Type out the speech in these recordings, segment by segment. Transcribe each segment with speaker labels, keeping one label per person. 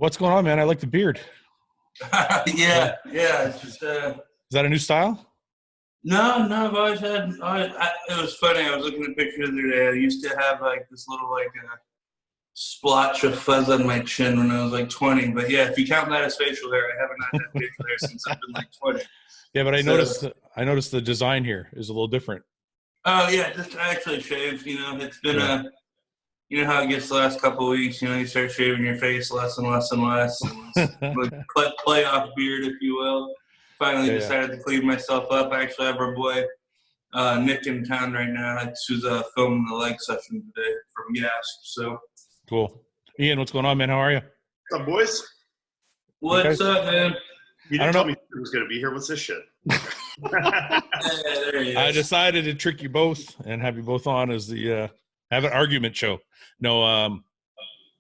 Speaker 1: What's going on, man? I like the beard.
Speaker 2: Yeah. It's just,
Speaker 1: Is that a new style?
Speaker 2: No, I've always had. It was funny. I was looking at pictures the other day. I used to have like this little splotch of fuzz on my chin when I was like 20. But yeah, if you count that as facial hair, I haven't had facial hair since I've been like 20.
Speaker 1: Yeah, but I noticed the design here is a little different.
Speaker 2: Oh yeah, just actually shaved. It's been you know how it gets the last couple of weeks. You start shaving your face less and less and less. Like playoff beard, if you will. Finally decided to clean myself up. I actually have our boy Nick in town right now. Who's filming the leg session today from Gas. So
Speaker 1: cool. Iain, what's going on, man? How are you?
Speaker 3: What's up, boys?
Speaker 2: What's up, man?
Speaker 3: You didn't tell me who was going to be here. What's this shit?
Speaker 1: I decided to trick you both and have you both on as the have an argument show. No,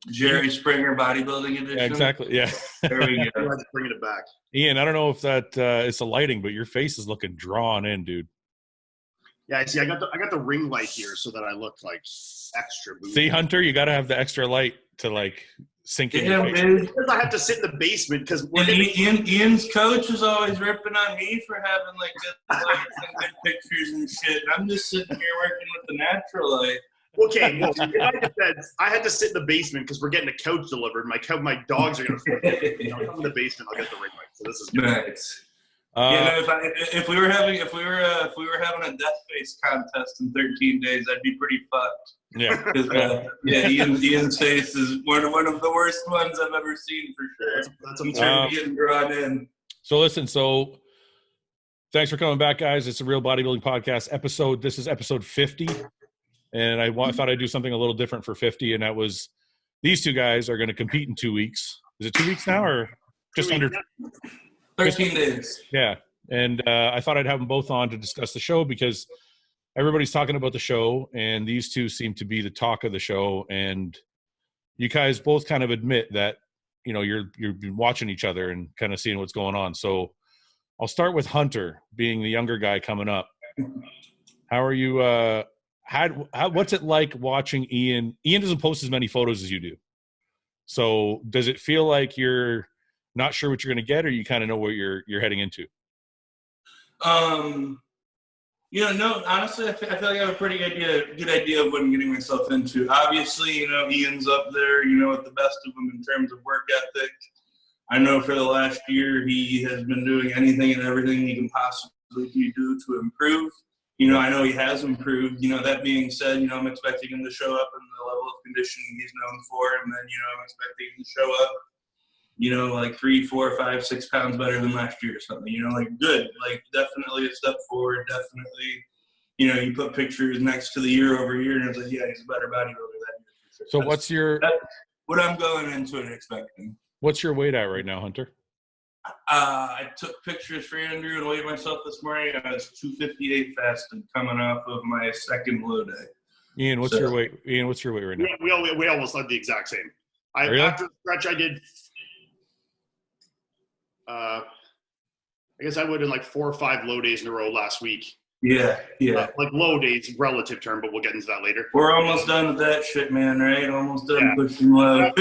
Speaker 2: Jerry Springer bodybuilding edition.
Speaker 1: Yeah, exactly. Yeah.
Speaker 2: There we go.
Speaker 3: Let's bring it back.
Speaker 1: Iain, I don't know if that it's the lighting, but your face is looking drawn in, dude.
Speaker 3: Yeah, I see. I got the ring light here so that I look like extra.
Speaker 1: See, Hunter, you got to have the extra light to like sink in your face.
Speaker 3: Man. Because I have to sit in the basement because
Speaker 2: Ian's coach is always ripping on me for having like good lights and good pictures and shit. I'm just sitting here working with the natural light.
Speaker 3: Okay, well, I had to sit in the basement because we're getting a couch delivered. My dogs are going to come in the basement. I'll get the ring light. So this is good.
Speaker 2: Nice. If we were having a death face contest in 13 days, I'd be pretty fucked.
Speaker 1: Yeah.
Speaker 2: Ian's face is one of the worst ones I've ever seen for sure. That's getting drawn in.
Speaker 1: So listen, thanks for coming back, guys. It's a Real Bodybuilding Podcast This is episode 50. And I thought I'd do something a little different for 50, and that was these two guys are going to compete in 2 weeks. Is it 2 weeks now or just under
Speaker 2: 13 days?
Speaker 1: Yeah. And I thought I'd have them both on to discuss the show because everybody's talking about the show, and these two seem to be the talk of the show. And you guys both kind of admit that, you've been watching each other and kind of seeing what's going on. So I'll start with Hunter, being the younger guy coming up. How are you what's it like watching Iain? Iain doesn't post as many photos as you do. So does it feel like you're not sure what you're going to get, or you kind of know what you're heading into?
Speaker 2: No, honestly, I feel like I have a pretty good idea of what I'm getting myself into. Obviously, Ian's up there, with the best of them in terms of work ethic. I know for the last year, he has been doing anything and everything he can possibly do to improve. I know he has improved. That being said, I'm expecting him to show up in the level of conditioning he's known for. And then, I'm expecting him to show up, like 3, 4, 5, 6 pounds better than last year or something, good. Like, definitely a step forward. Definitely, you put pictures next to the year over year and it's like, yeah, he's a better bodybuilder that year. For sure.
Speaker 1: So
Speaker 2: that's what I'm going into and expecting.
Speaker 1: What's your weight at right now, Hunter?
Speaker 2: I took pictures for Andrew and weighed myself this morning. I was 258 fasted coming off of my second low day.
Speaker 1: Iain, what's your weight? Iain, what's your weight right now?
Speaker 3: We almost had the exact same.
Speaker 1: Really?
Speaker 3: After the stretch, I did. I guess I would in like 4 or 5 low days in a row last week.
Speaker 2: Yeah.
Speaker 3: Like low days, relative term, but we'll get into that later.
Speaker 2: We're almost done with that shit, man, right? Almost done pushing low.
Speaker 3: I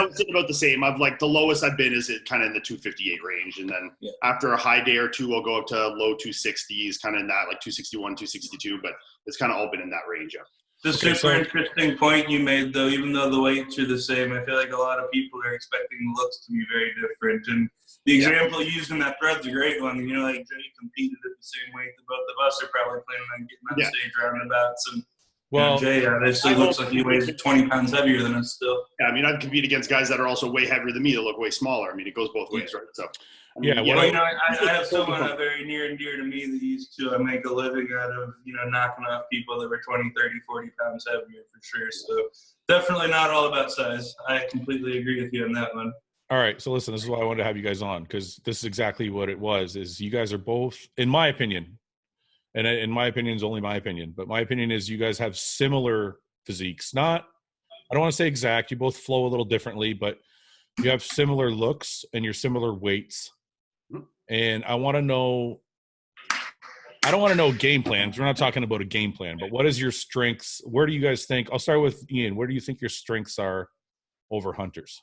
Speaker 3: was about the same. I've like the lowest I've been is kind of in the 258 range. And then after a high day or two, I'll go up to low 260s, kind of in that like 261, 262. But it's kind of all been in that range. Yeah.
Speaker 2: The super interesting point you made, though, even though the weights are the same, I feel like a lot of people are expecting the looks to be very different. And the example used in that thread's a great one. Like Jay competed at the same weight that both of us are probably planning on getting on stage roundabouts. And Jay obviously looks like he weighs 20 pounds heavier than us still.
Speaker 3: Yeah, I'd compete against guys that are also way heavier than me that look way smaller. It goes both ways, right? So.
Speaker 2: I have someone very near and dear to me that used to make a living out of, knocking off people that were 20, 30, 40 pounds heavier for sure. So definitely not all about size. I completely agree with you on that one.
Speaker 1: All right. So listen, this is why I wanted to have you guys on, because this is exactly what it was, is you guys are both, in my opinion, and in my opinion is only my opinion, but my opinion is you guys have similar physiques. I don't want to say exact. You both flow a little differently, but you have similar looks and you're similar weights. And I want to know, I don't want to know game plans. We're not talking about a game plan, but what is your strengths? Where do you guys think, I'll start with Iain. Where do you think your strengths are over Hunter's?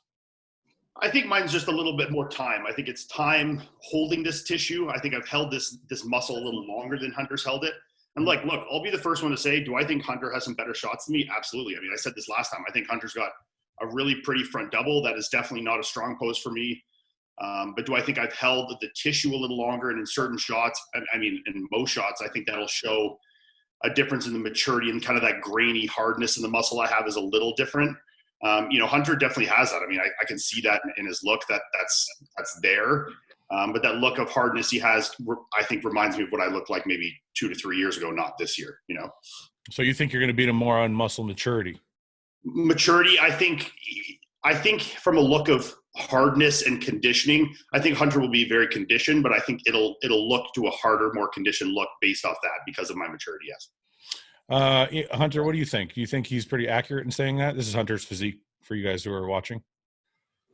Speaker 3: I think mine's just a little bit more time. I think it's time holding this tissue. I think I've held this muscle a little longer than Hunter's held it. And like, look, I'll be the first one to say, do I think Hunter has some better shots than me? Absolutely. I mean, I said this last time. I think Hunter's got a really pretty front double. That is definitely not a strong pose for me. But do I think I've held the tissue a little longer? And in certain shots, I mean, in most shots, I think that'll show a difference in the maturity and kind of that grainy hardness in the muscle I have is a little different. Hunter definitely has that. I mean, I can see that in his look that's there. But that look of hardness he has, I think reminds me of what I looked like maybe 2 to 3 years ago, not this year,
Speaker 1: So you think you're going to beat him more on muscle maturity?
Speaker 3: Maturity, I think from a look of hardness and conditioning, I think Hunter will be very conditioned, but I think it'll look to a harder, more conditioned look based off that because of my maturity, yes.
Speaker 1: Hunter, what do you think? Do you think he's pretty accurate in saying that? This is Hunter's physique for you guys who are watching.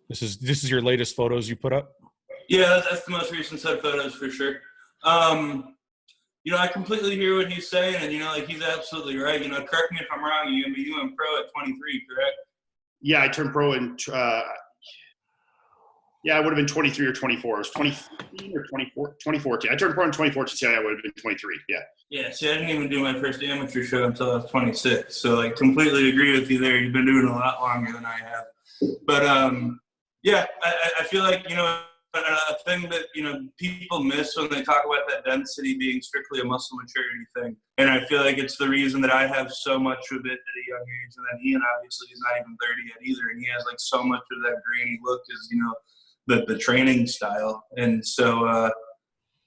Speaker 1: This is your latest photos you put up?
Speaker 2: Yeah, that's the most recent set of photos for sure. I completely hear what he's saying, and he's absolutely right. Correct me if I'm wrong. You went pro at 23, correct?
Speaker 3: Yeah, I turned pro in. I would have been 23 or 24. It was 2015 or 2014. I turned pro in 2014, so I would have been 23. Yeah.
Speaker 2: Yeah. See, I didn't even do my first amateur show until I was 26. So, I completely agree with you there. You've been doing a lot longer than I have. But I feel like a thing that people miss when they talk about that density being strictly a muscle maturity thing, and I feel like it's the reason that I have so much of it at a young age, and then Iain obviously is not even 30 yet either, and he has like so much of that grainy look as the training style. And so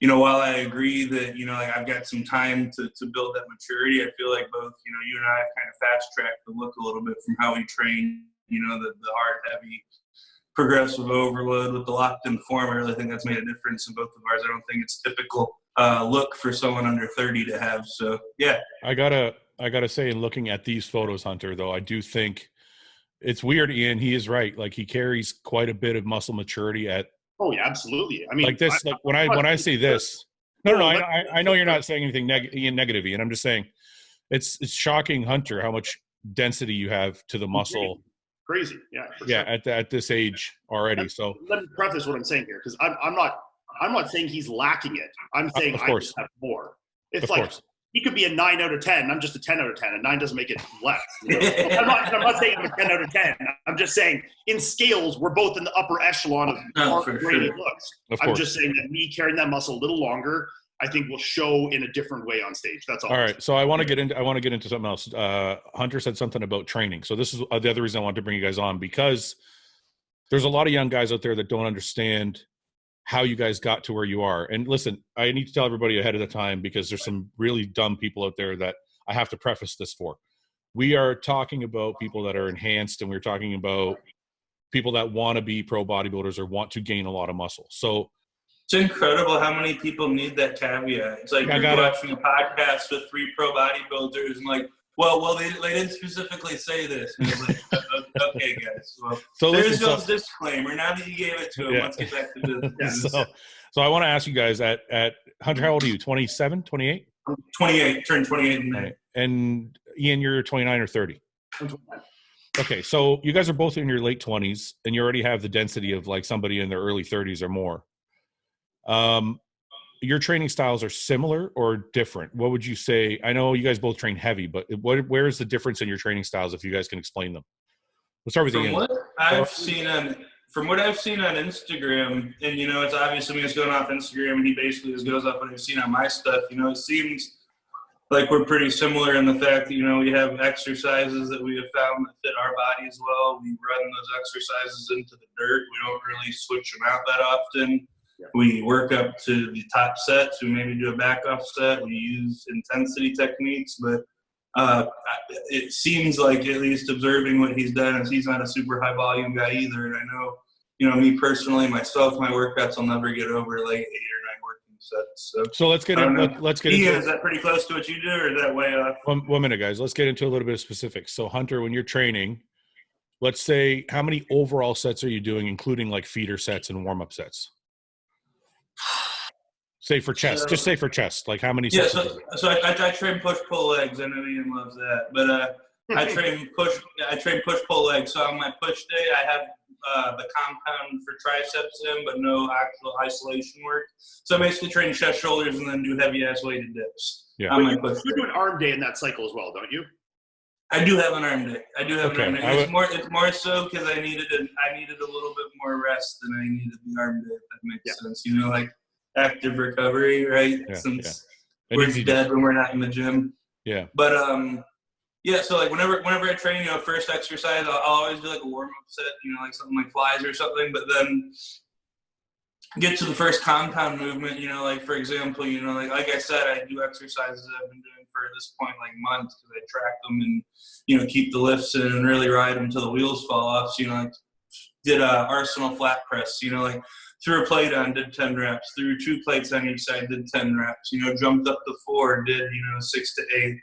Speaker 2: while I agree that I've got some time to build that maturity, I feel like both you and I have kind of fast tracked the look a little bit from how we train, the hard, heavy, progressive overload with the locked-in form. I really think that's made a difference in both of ours. I don't think it's typical look for someone under 30 to have. So, yeah.
Speaker 1: I gotta say, in looking at these photos, Hunter, though, I do think it's weird, Iain. He is right. Like, he carries quite a bit of muscle maturity at.
Speaker 3: Oh, yeah, absolutely. I mean,
Speaker 1: like this. When I say this, no. I know you're not saying anything negative, Iain. I'm just saying it's shocking, Hunter, how much density you have to the muscle.
Speaker 3: Crazy, yeah.
Speaker 1: Yeah,
Speaker 3: sure.
Speaker 1: at this age already. So
Speaker 3: let me preface what I'm saying here, because I'm not saying he's lacking it. I'm saying I just have more. It's like he could be a 9 out of 10. I'm just a 10 out of 10, and 9 doesn't make it less. I'm not saying I'm a 10 out of 10. I'm just saying in scales we're both in the upper echelon of graded looks. I'm just saying that me carrying that muscle a little longer, I think will show in a different way on stage. That's all.
Speaker 1: All right. So I want to get into something else. Hunter said something about training. So this is the other reason I wanted to bring you guys on, because there's a lot of young guys out there that don't understand how you guys got to where you are. And listen, I need to tell everybody ahead of the time, because there's some really dumb people out there that I have to preface this for. We are talking about people that are enhanced, and we're talking about people that want to be pro bodybuilders or want to gain a lot of muscle. So
Speaker 2: it's incredible how many people need that caveat. It's like you're watching a podcast with 3 pro bodybuilders and like, well, they didn't specifically say this. And it's like, okay, guys. Well, so there's no disclaimer. Now that you gave it to him, let's get back to business.
Speaker 1: So I want to ask you guys at Hunter, how old are you? 27, 28?
Speaker 2: 28. Turned 28 in May.
Speaker 1: And Iain, you're 29 or 30? I'm 29. Okay, so you guys are both in your late 20s, and you already have the density of like somebody in their early 30s or more. Your training styles are similar or different? What would you say? I know you guys both train heavy, but where is the difference in your training styles, if you guys can explain them? We'll start with Iain.
Speaker 2: From what I've seen on Instagram, and it's obviously me, it's going off Instagram, and he basically just goes off what I've seen on my stuff. It seems like we're pretty similar in the fact that we have exercises that we have found that fit our bodies well. We run those exercises into the dirt. We don't really switch them out that often. Yeah. We work up to the top sets. We maybe do a back off set. We use intensity techniques, but it seems like, at least observing what he's done, is he's not a super high volume guy either. And I know, me personally, myself, my workouts will never get over like 8 or 9 working sets. So let's get into is that pretty close to what you do, or is that way off?
Speaker 1: One minute, guys. Let's get into a little bit of specifics. So Hunter, when you're training, let's say, how many overall sets are you doing, including like feeder sets and warm up sets? Say for chest, just say for chest, like how many sets?
Speaker 2: Yeah, so I train push-pull legs. I know Iain loves that, but I train push-pull legs. So on my push day, I have the compound for triceps in, but no actual isolation work. So I basically train chest, shoulders, and then do heavy ass weighted dips.
Speaker 1: Yeah.
Speaker 3: You do an arm day in that cycle as well, don't you?
Speaker 2: I do have an arm day. An arm day. It's more so because I needed a little bit more rest than I needed the arm day. If that makes sense. You know, like active recovery, right? Since we're dead when we're not in the gym.
Speaker 1: Yeah.
Speaker 2: But so like whenever I train, you know, first exercise, I'll always do like a warm up set, you know, like something like flies or something. But then get to the first compound movement, you know, like for example, you know, like I said, I do exercises I've been doing for at this point like months because I track them and, you know, keep the lifts in and really ride them till the wheels fall off. So, you know, like did a Arsenal flat press, you know, like threw a plate on, did 10 reps, threw 2 plates on each side, did 10 reps, you know, jumped up to 4, did, you know, 6 to 8,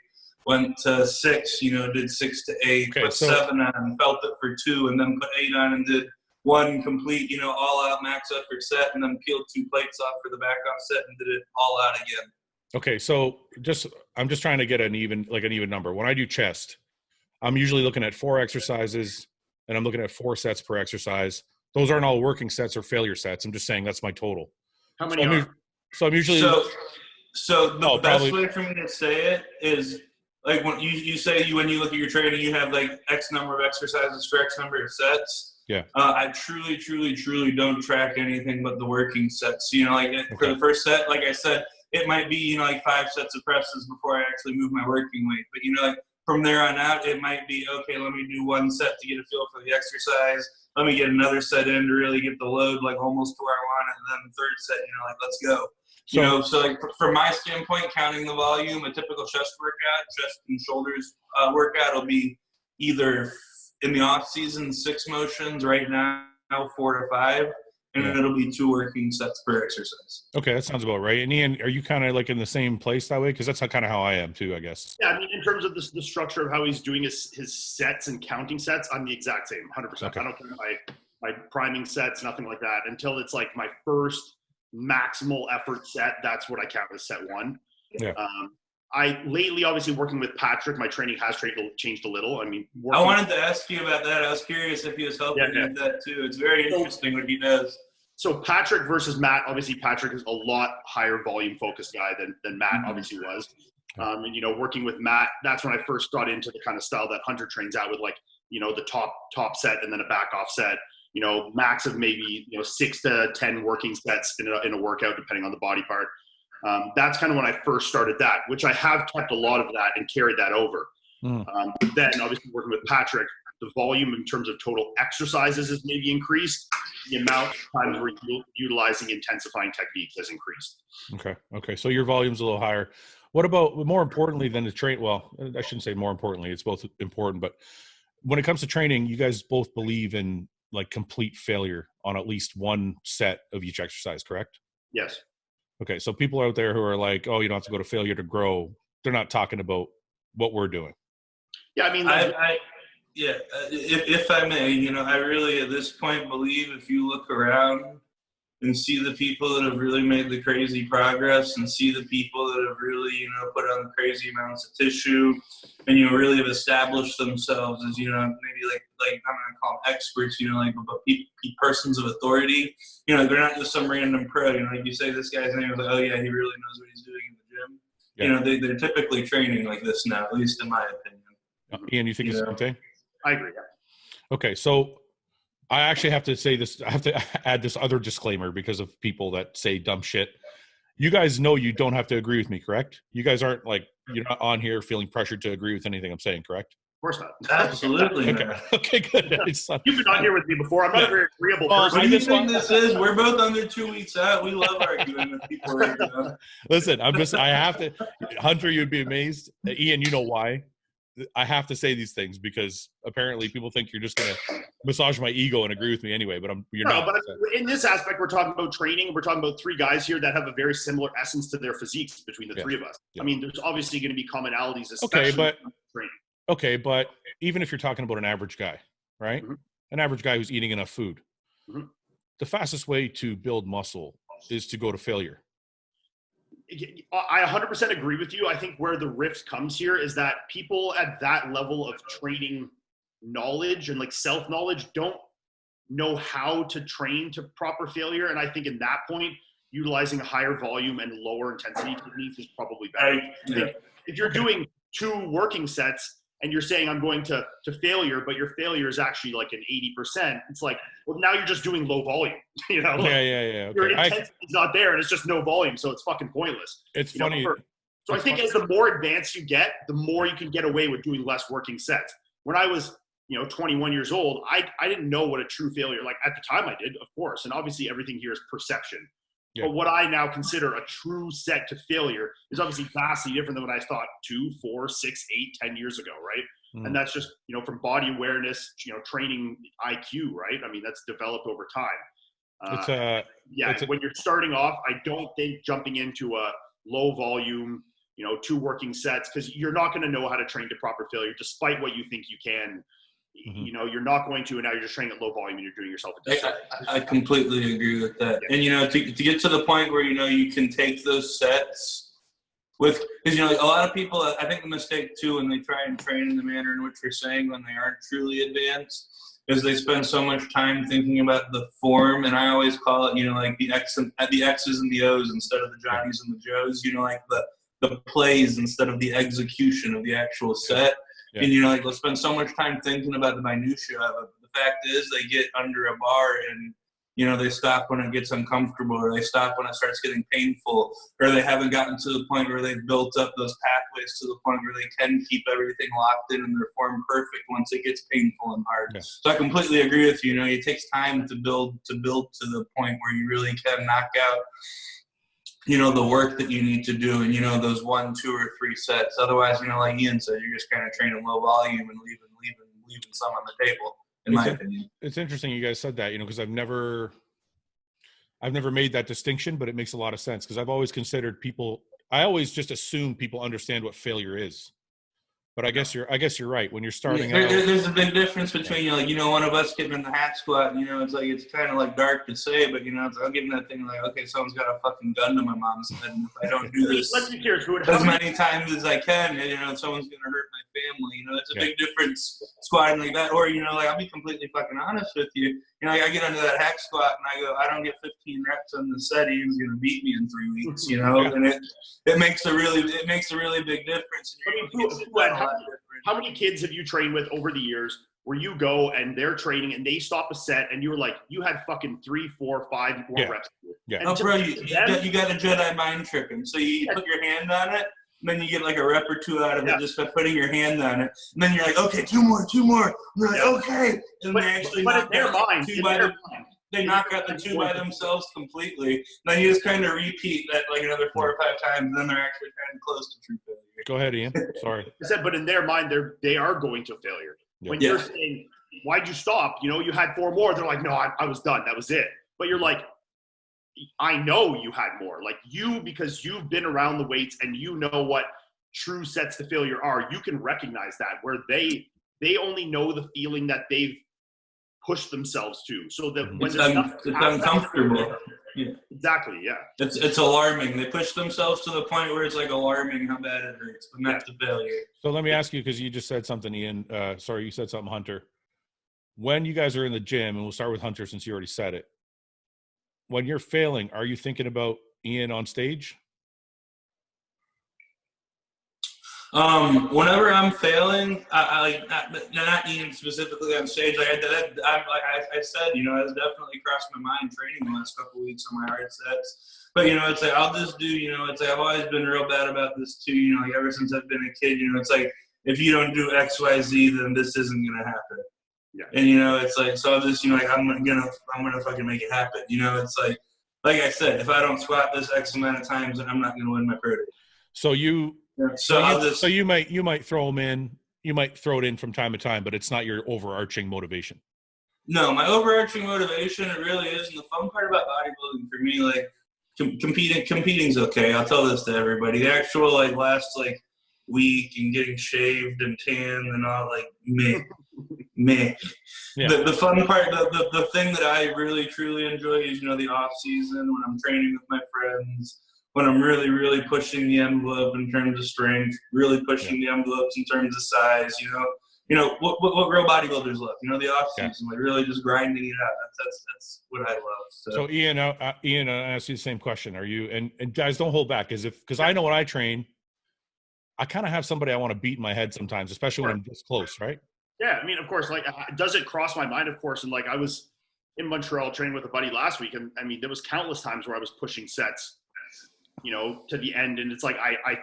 Speaker 2: went to 6, you know, did 6 to 8, put 7 on, felt it for 2, and then put 8 on and did 1 complete, you know, all out max effort set, and then peeled 2 plates off for the back off set and did it all out again.
Speaker 1: Okay. So I'm just trying to get an even number. When I do chest, I'm usually looking at 4 exercises and I'm looking at 4 sets per exercise. Those aren't all working sets or failure sets. I'm just saying that's my total.
Speaker 3: How many are?
Speaker 1: So I'm usually.
Speaker 2: So the best way for me to say it is like when you say when you look at your training, you have like X number of exercises for X number of sets.
Speaker 1: Yeah.
Speaker 2: I truly don't track anything but the working sets. You know, like for the first set, like I said, it might be, you know, like 5 sets of presses before I actually move my working weight. But, you know, like from there on out, it might be, okay, let me do 1 set to get a feel for the exercise. Let me get another set in to really get the load like almost to where I want it. And then the third set, you know, like let's go. You know, so like from my standpoint, counting the volume, a typical chest workout, chest and shoulders workout will be either in the off season 6 motions, right now 4 to 5, and then it'll be 2 working sets per exercise.
Speaker 1: Okay, that sounds about right. And Iain, are you kind of like in the same place that way? Because that's kind of how I am too, I guess.
Speaker 3: Yeah, I mean, in terms of the structure of how he's doing his sets and counting sets, I'm the exact same, 100%. Okay. I don't count my priming sets, nothing like that, until it's like my first maximal effort set. That's what I count as set 1.
Speaker 1: Yeah.
Speaker 3: I lately, obviously working with Patrick, my training has changed a little. I mean,
Speaker 2: I wanted to ask you about that. I was curious if he was helping you with that too. It's very interesting what he does.
Speaker 3: So Patrick versus Matt, obviously Patrick is a lot higher volume focused guy than Matt obviously was. And, you know, working with Matt, that's when I first got into the kind of style that Hunter trains out with, like, you know, the top set and then a back off set, you know, max of maybe, you know, 6 to 10 working sets in a workout, depending on the body part. That's kind of when I first started that, which I have kept a lot of that and carried that over. Then obviously working with Patrick, the volume in terms of total exercises has maybe increased. The amount of times we're utilizing intensifying techniques has increased.
Speaker 1: Okay. So your volume's a little higher. What about, more importantly than the train? Well, I shouldn't say more importantly, it's both important, but when it comes to training, you guys both believe in like complete failure on at least 1 set of each exercise, correct?
Speaker 3: Yes.
Speaker 1: Okay. So people out there who are like, oh, you don't have to go to failure to grow. They're not talking about what we're doing.
Speaker 3: Yeah. I mean,
Speaker 2: if I may, you know, I really at this point believe if you look around and see the people that have really made the crazy progress and see the people that have really, you know, put on crazy amounts of tissue and, you know, really have established themselves as, you know, maybe like I'm going to call them experts, you know, like persons of authority, you know, they're not just some random pro, you know, like you say this guy's name is like, oh yeah, he really knows what he's doing in the gym. Yeah. You know, they're typically training like this now, at least in my opinion.
Speaker 1: Iain, you think it's the same thing?
Speaker 3: I agree. Yeah.
Speaker 1: Okay. So I actually have to say this. I have to add this other disclaimer because of people that say dumb shit. You guys know you don't have to agree with me, correct? You guys aren't like, you're not on here feeling pressured to agree with anything I'm saying, correct?
Speaker 3: Of course not.
Speaker 2: Absolutely.
Speaker 1: Okay, good.
Speaker 3: You've been on here with me before. I'm not a very agreeable person.
Speaker 2: What do you think this is? We're both under 2 weeks out. We love arguing with people right now.
Speaker 1: Listen, I have to, Hunter, you'd be amazed. Iain, you know why? I have to say these things because apparently people think you're just going to massage my ego and agree with me anyway, but you're not.
Speaker 3: But in this aspect, we're talking about training. We're talking about 3 guys here that have a very similar essence to their physiques between the 3 of us. Yeah. I mean, there's obviously going to be commonalities, especially in training.
Speaker 1: Okay, but even if you're talking about an average guy, right? Mm-hmm. An average guy who's eating enough food, the fastest way to build muscle is to go to failure.
Speaker 3: I 100% agree with you. I think where the rift comes here is that people at that level of training knowledge and like self-knowledge don't know how to train to proper failure. And I think in that point, utilizing a higher volume and lower intensity techniques is probably better. If you're doing 2 working sets and you're saying I'm going to failure, but your failure is actually like an 80%, it's like, well, now you're just doing low volume. You know?
Speaker 1: Okay.
Speaker 3: Your intensity is not there, and it's just no volume, so it's fucking pointless.
Speaker 1: It's funny.
Speaker 3: So I think as the more advanced you get, the more you can get away with doing less working sets. When I was 21 years old, I didn't know what a true failure, like at the time I did, of course. And obviously everything here is perception. Yeah. But what I now consider a true set to failure is obviously vastly different than what I thought 2, 4, 6, 8, 10 years ago, right? And that's just, from body awareness, training IQ, right? I mean, that's developed over time. When you're starting off, I don't think jumping into a low volume, 2 working sets, because you're not going to know how to train to proper failure, despite what you think you can. You're not going to, and now you're just training at low volume and you're doing yourself a disservice.
Speaker 2: I completely agree with that. Yeah. And, to get to the point where, you can take those sets with, because, a lot of people, I think the mistake too, when they try and train in the manner in which you're saying when they aren't truly advanced, is they spend so much time thinking about the form. And I always call it, like the X's and the O's instead of the Johnnies and the Joes, like the plays instead of the execution of the actual set. Yeah. And, they'll spend so much time thinking about the minutia of it. The fact is they get under a bar and, they stop when it gets uncomfortable, or they stop when it starts getting painful, or they haven't gotten to the point where they've built up those pathways to the point where they can keep everything locked in and their form perfect once it gets painful and hard. Yeah. So I completely agree with you. It takes time to build to the point where you really can knock out the work that you need to do and, those 1, 2, or 3 sets. Otherwise, like Iain said, you're just kind of training low volume and leaving some on the table, in my opinion. It's
Speaker 1: interesting you guys said that, because I've never made that distinction, but it makes a lot of sense, because I've always considered I always just assume people understand what failure is. But I guess you're right. When you're starting out,
Speaker 2: there's a big difference between one of us getting in the hack squat. It's like it's kind of like dark to say, but I'm getting that thing like, okay, someone's got a fucking gun to my mom's head, and if I don't do this as many times as I can, someone's gonna hurt my family. It's a big difference squatting like that, or I'll be completely fucking honest with you. I get into that hack squat and I go, I don't get 15 reps on the set. He's gonna beat me in 3 weeks. And it makes a really big difference.
Speaker 3: How many kids have you trained with over the years where you go and they're training and they stop a set and you were like, you had fucking 3, 4, 5 more reps?
Speaker 2: Yeah. Oh, bro, you got a Jedi mind tripping. So you put your hand on it, and then you get like a rep or 2 out of it just by putting your hand on it. And then you're like, okay, 2 more. And you're like, okay. And they actually knock out the 2 by themselves completely. And then you just kind of repeat that like another 4 or 5 times, and then they're actually kind of close to true failure.
Speaker 1: Go ahead, Iain. Sorry.
Speaker 3: I said, but in their mind, they are going to failure. Yeah. When you're saying, why'd you stop? You had 4 more. They're like, no, I was done. That was it. But you're like, I know you had more. Like because you've been around the weights and you know what true sets to failure are, you can recognize that, where they only know the feeling that they've pushed themselves to. So that when
Speaker 2: it's uncomfortable.
Speaker 3: Yeah. Exactly, yeah.
Speaker 2: It's alarming. They push themselves to the point where it's like alarming how bad it hurts, but that's the failure.
Speaker 1: So let me ask you, because you just said something, Iain. You said something, Hunter. When you guys are in the gym, and we'll start with Hunter since you already said it, when you're failing, are you thinking about Iain on stage?
Speaker 2: Whenever I'm failing, I not Iain specifically on stage. Like I said, it's definitely crossed my mind training the last couple of weeks on my hard sets. But it's like I'll just do. It's like I've always been real bad about this too. Like ever since I've been a kid. It's like if you don't do X, Y, Z, then this isn't gonna happen. Yeah. And it's like so. I'll just like I'm gonna fucking make it happen. It's like I said, if I don't squat this X amount of times, then I'm not gonna win my pro day.
Speaker 1: So you. So you might throw them in. You might throw it in from time to time, but it's not your overarching motivation.
Speaker 2: No, my overarching motivation, it really is. And the fun part about bodybuilding for me, like competing's okay. I'll tell this to everybody. The actual last week and getting shaved and tanned and all meh. Yeah. The fun part, the thing that I really truly enjoy is the off season when I'm training with my friends. When I'm really, really pushing the envelope in terms of strength, really pushing the envelopes in terms of size, you know, what real bodybuilders love. You know, the off season, like really just grinding it out. That's what I love.
Speaker 1: So Iain, Iain, I ask you the same question. Are you and guys, don't hold back, because I know when I train, I kind of have somebody I want to beat in my head sometimes, especially when I'm this close, right?
Speaker 3: Yeah, I mean, of course, like, does it cross my mind? Of course, and like I was in Montreal training with a buddy last week, and I mean, there was countless times where I was pushing sets, you know, to the end, and it's like I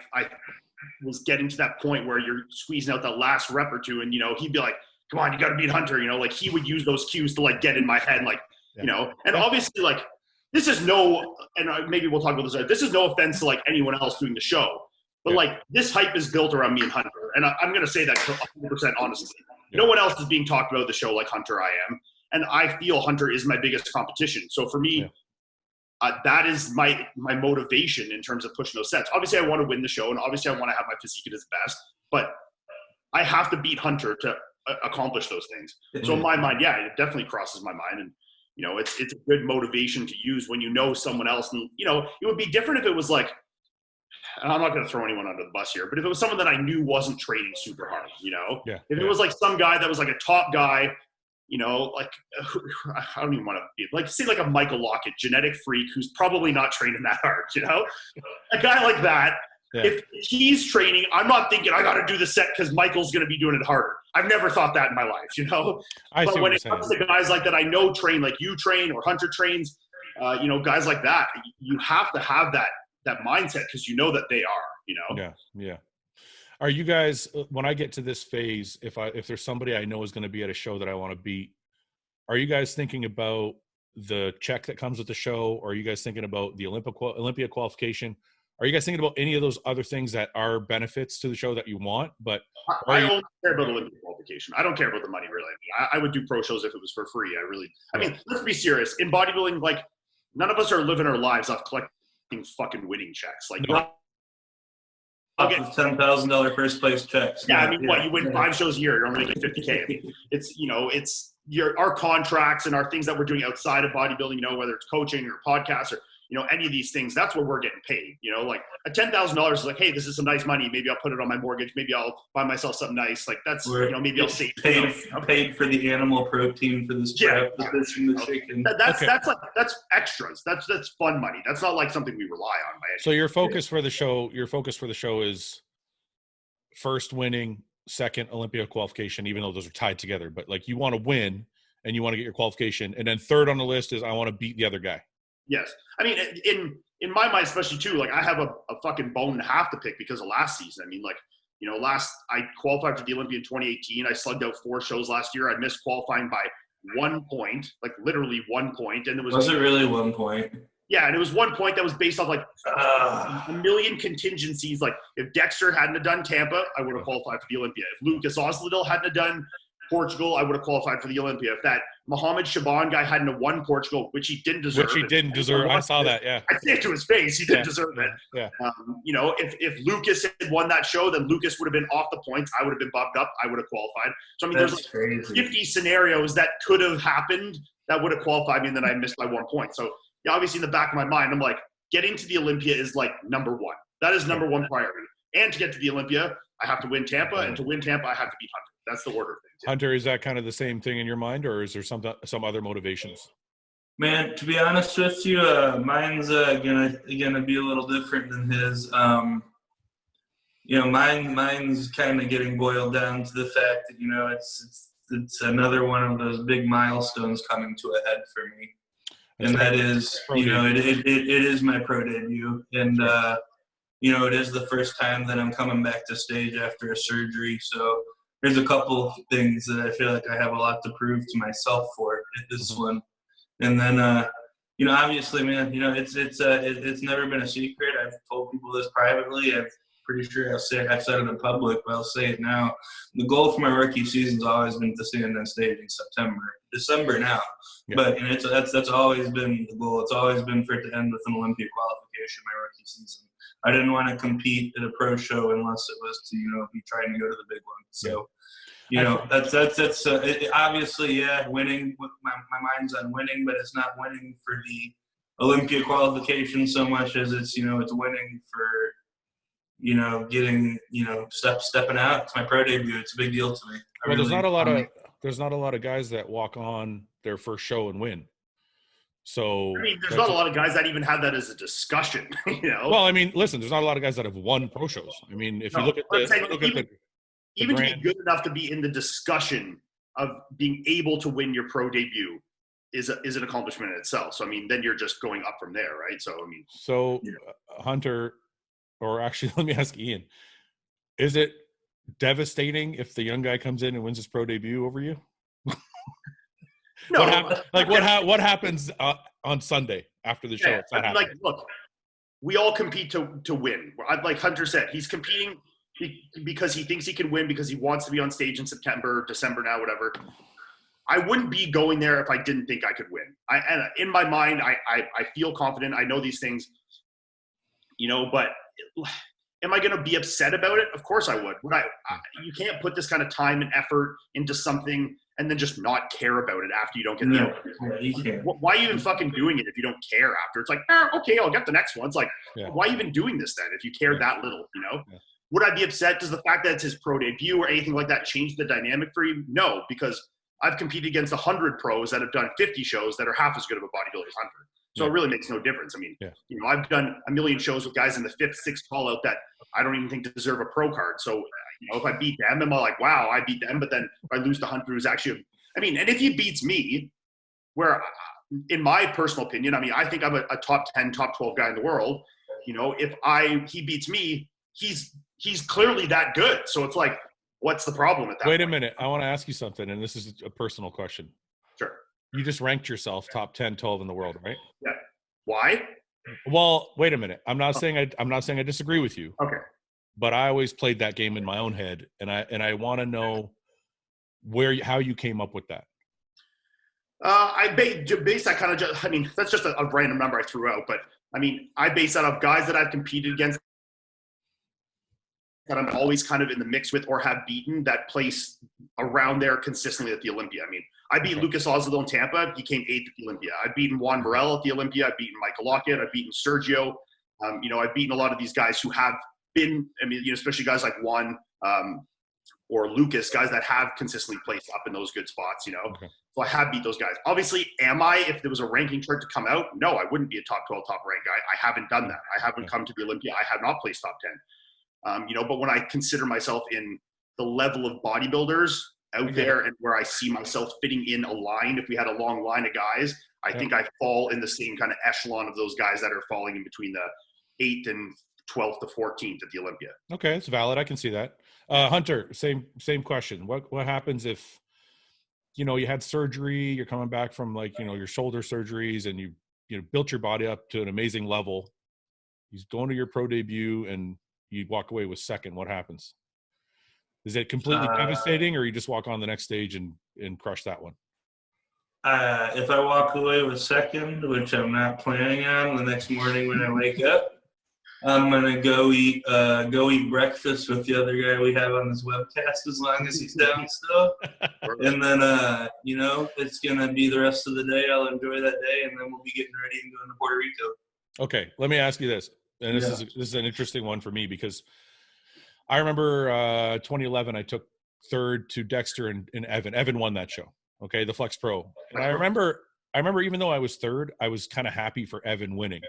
Speaker 3: was getting to that point where you're squeezing out that last rep or two, and you know, he'd be like, "Come on, you got to beat Hunter," you know, like he would use those cues to like get in my head, like you know, and obviously like this is no, and maybe we'll talk about this later. This is no offense to like anyone else doing the show, but like this hype is built around me and Hunter, and I'm gonna say that 100% honestly. No one else is being talked about the show like Hunter I am. And I feel Hunter is my biggest competition. So for me, that is my motivation in terms of pushing those sets. Obviously, I want to win the show, and obviously, I want to have my physique at its best. But I have to beat Hunter to accomplish those things. So in my mind, it definitely crosses my mind. And, you know, it's a good motivation to use when you know someone else. And, you know, it would be different if it was like, and I'm not going to throw anyone under the bus here, but if it was someone that I knew wasn't training super hard, you know, if it was like some guy that was like a top guy, you know, like I don't even want to be like, say like a Michael Lockett, genetic freak who's probably not training that hard, you know, a guy like that. If he's training, I'm not thinking I got to do the set because Michael's going to be doing it harder. I've never thought that in my life, you know. But when it comes to guys like that, I know train like you train or Hunter trains, you know, guys like that, you have to have that mindset because you know that they are, you know.
Speaker 1: Yeah. Are you guys, when I get to this phase, if there's somebody I know is going to be at a show that I want to beat, are you guys thinking about the check that comes with the show? Or are you guys thinking about the Olympia qualification? Are you guys thinking about any of those other things that are benefits to the show that you want? But
Speaker 3: I only care about Olympia qualification. I don't care about the money really. I would do pro shows if it was for free. I mean, let's be serious. In bodybuilding, like none of us are living our lives off collecting fucking winning checks. Like
Speaker 2: $10,000 first place checks.
Speaker 3: Yeah, I mean, what, you win 5 shows a year, you're only making $50K. It's, you know, it's our contracts and our things that we're doing outside of bodybuilding, you know, whether it's coaching or podcasts or, you know, any of these things, that's where we're getting paid, you know, like a $10,000 is like, hey, this is some nice money. Maybe I'll put it on my mortgage. Maybe I'll buy myself something nice. Like that's, you know, maybe I'll save.
Speaker 2: Paid for the animal protein for this prep, the fish and the chicken.
Speaker 3: That's extras. That's fun money. That's not like something we rely on.
Speaker 1: So your focus for the show is first winning, second Olympia qualification, even though those are tied together, but like you want to win and you want to get your qualification. And then third on the list is I want to beat the other guy. Yes.
Speaker 3: I mean, in my mind, especially too, like I have a fucking bone and a half to pick because of last season. I mean, like, you know, I qualified for the Olympia in 2018. I slugged out 4 shows last year. I missed qualifying by 1 point, like literally 1 point. And
Speaker 2: was it really 1 point?
Speaker 3: Yeah. And it was 1 point that was based off like a million contingencies. Like if Dexter hadn't have done Tampa, I would have qualified for the Olympia. If Lucas Osladil hadn't have done Portugal, I would have qualified for the Olympia. If that Mohamed Shaban guy hadn't have won Portugal, which he didn't deserve.
Speaker 1: I saw that, yeah.
Speaker 3: I say it to his face. He didn't deserve it.
Speaker 1: Yeah.
Speaker 3: You know, if Lucas had won that show, then Lucas would have been off the points. I would have been bumped up. I would have qualified. So, I mean, there's like 50 scenarios that could have happened that would have qualified me, and then I missed by 1 point. So, yeah, obviously in the back of my mind, I'm like, getting to the Olympia is like number 1. That is number 1 priority. And to get to the Olympia, I have to win Tampa, and to win Tampa, I have to beat Hunter. That's the order of things.
Speaker 1: Hunter, is that kind of the same thing in your mind, or is there some other motivations?
Speaker 2: Man, to be honest with you, mine's gonna be a little different than his. You know, mine's kind of getting boiled down to the fact that, you know, it's another one of those big milestones coming to a head for me, and that is, you know, it is my pro debut, and you know, it is the first time that I'm coming back to stage after a surgery, so there's a couple things that I feel like I have a lot to prove to myself for at this one. And then, you know, obviously, man, you know, it's never been a secret. I've told people this privately. I'm pretty sure I've said it in public, but I'll say it now. The goal for my rookie season's always been to stand on stage in December now. Yeah. But and that's always been the goal. It's always been for it to end with an Olympia qualification my rookie season. I didn't want to compete at a pro show unless it was to, you know, be trying to go to the big one. So, you know, that's obviously, yeah, winning. My mind's on winning, but it's not winning for the Olympia qualification so much as it's, you know, it's winning for, you know, getting, you know, stepping out. It's my pro debut. It's a big deal to me.
Speaker 1: Well, there's not a lot of guys that walk on their first show and win. So
Speaker 3: I mean, there's not a lot of guys that even have that as a discussion, you know.
Speaker 1: Well, I mean, listen, there's not a lot of guys that have won pro shows. I mean, if you look at
Speaker 3: even to be good enough to be in the discussion of being able to win your pro debut is an accomplishment in itself. So I mean, then you're just going up from there, right? So I mean,
Speaker 1: Hunter, or actually, let me ask Iain: is it devastating if the young guy comes in and wins his pro debut over you?
Speaker 3: No,
Speaker 1: what happens on Sunday after the show?
Speaker 3: Yeah, like, look, we all compete to win. Like Hunter said, he's competing because he thinks he can win, because he wants to be on stage in September, December now, whatever. I wouldn't be going there if I didn't think I could win. And in my mind, I feel confident. I know these things, you know, but am I going to be upset about it? Of course I would. You can't put this kind of time and effort into something and then just not care about it after you don't get the Why are you even fucking doing it if you don't care after? It's like, okay, I'll get the next one. It's like, why even doing this then if you care that little, you know? Yeah. Would I be upset? Does the fact that it's his pro debut or anything like that change the dynamic for you? No, because I've competed against 100 pros that have done 50 shows that are half as good of a bodybuilder as Hunter. So it really makes no difference. I mean, you know, I've done a million shows with guys in the 5th, 6th call out that I don't even think deserve a pro card. So, you know, if I beat them, I'm like, wow, I beat them. But then if I lose to Hunter, who's actually, and if he beats me, where in my personal opinion, I mean, I think I'm a top 10, top 12 guy in the world. You know, if he beats me, he's clearly that good. So it's like, what's the problem with that?
Speaker 1: Wait a minute. I want to ask you something, and this is a personal question.
Speaker 3: Sure.
Speaker 1: You just ranked yourself top 10, 12 in the world, right?
Speaker 3: Yeah. Why?
Speaker 1: Well, wait a minute. I'm not saying I disagree with you.
Speaker 3: Okay.
Speaker 1: But I always played that game in my own head, and I want to know how you came up with that.
Speaker 3: I base that kind of just. I mean, that's just a random number I threw out, but I mean, I base that off guys that I've competed against, that I'm always kind of in the mix with or have beaten, that place around there consistently at the Olympia. I mean, I beat Lucas Oslo in Tampa. He came 8th at the Olympia. I've beaten Juan Morel at the Olympia. I've beaten Michael Lockett. I've beaten Sergio. You know, I've beaten a lot of these guys who have been, I mean, you know, especially guys like Juan or Lucas, guys that have consistently placed up in those good spots, you know. Okay. So I have beat those guys. Obviously, if there was a ranking chart to come out, no, I wouldn't be a top 12, top ranked guy. I haven't done that. I haven't come to the Olympia. I have not placed top 10. You know, but when I consider myself in the level of bodybuilders out there and where I see myself fitting in a line, if we had a long line of guys, I think I fall in the same kind of echelon of those guys that are falling in between the 8th and 12th to 14th at the Olympia. Okay,
Speaker 1: it's valid. I can see that. Hunter, same question. What happens if, you know, you had surgery, you're coming back from, like, you know, your shoulder surgeries, and you built your body up to an amazing level. He's going to your pro debut and you walk away with second. What happens? Is it completely devastating, or you just walk on the next stage and crush that one?
Speaker 2: If I walk away with second, which I'm not planning on, the next morning when I wake up, I'm gonna go eat breakfast with the other guy we have on this webcast, as long as he's down still. And then you know, it's gonna be the rest of the day. I'll enjoy that day, and then we'll be getting ready and going to Puerto Rico. Okay, let me ask you this. And this is an interesting one for me, because I remember 2011, I took third to Dexter and Evan. Evan won that show. Okay, the Flex Pro. And I remember even though I was third, I was kind of happy for Evan winning.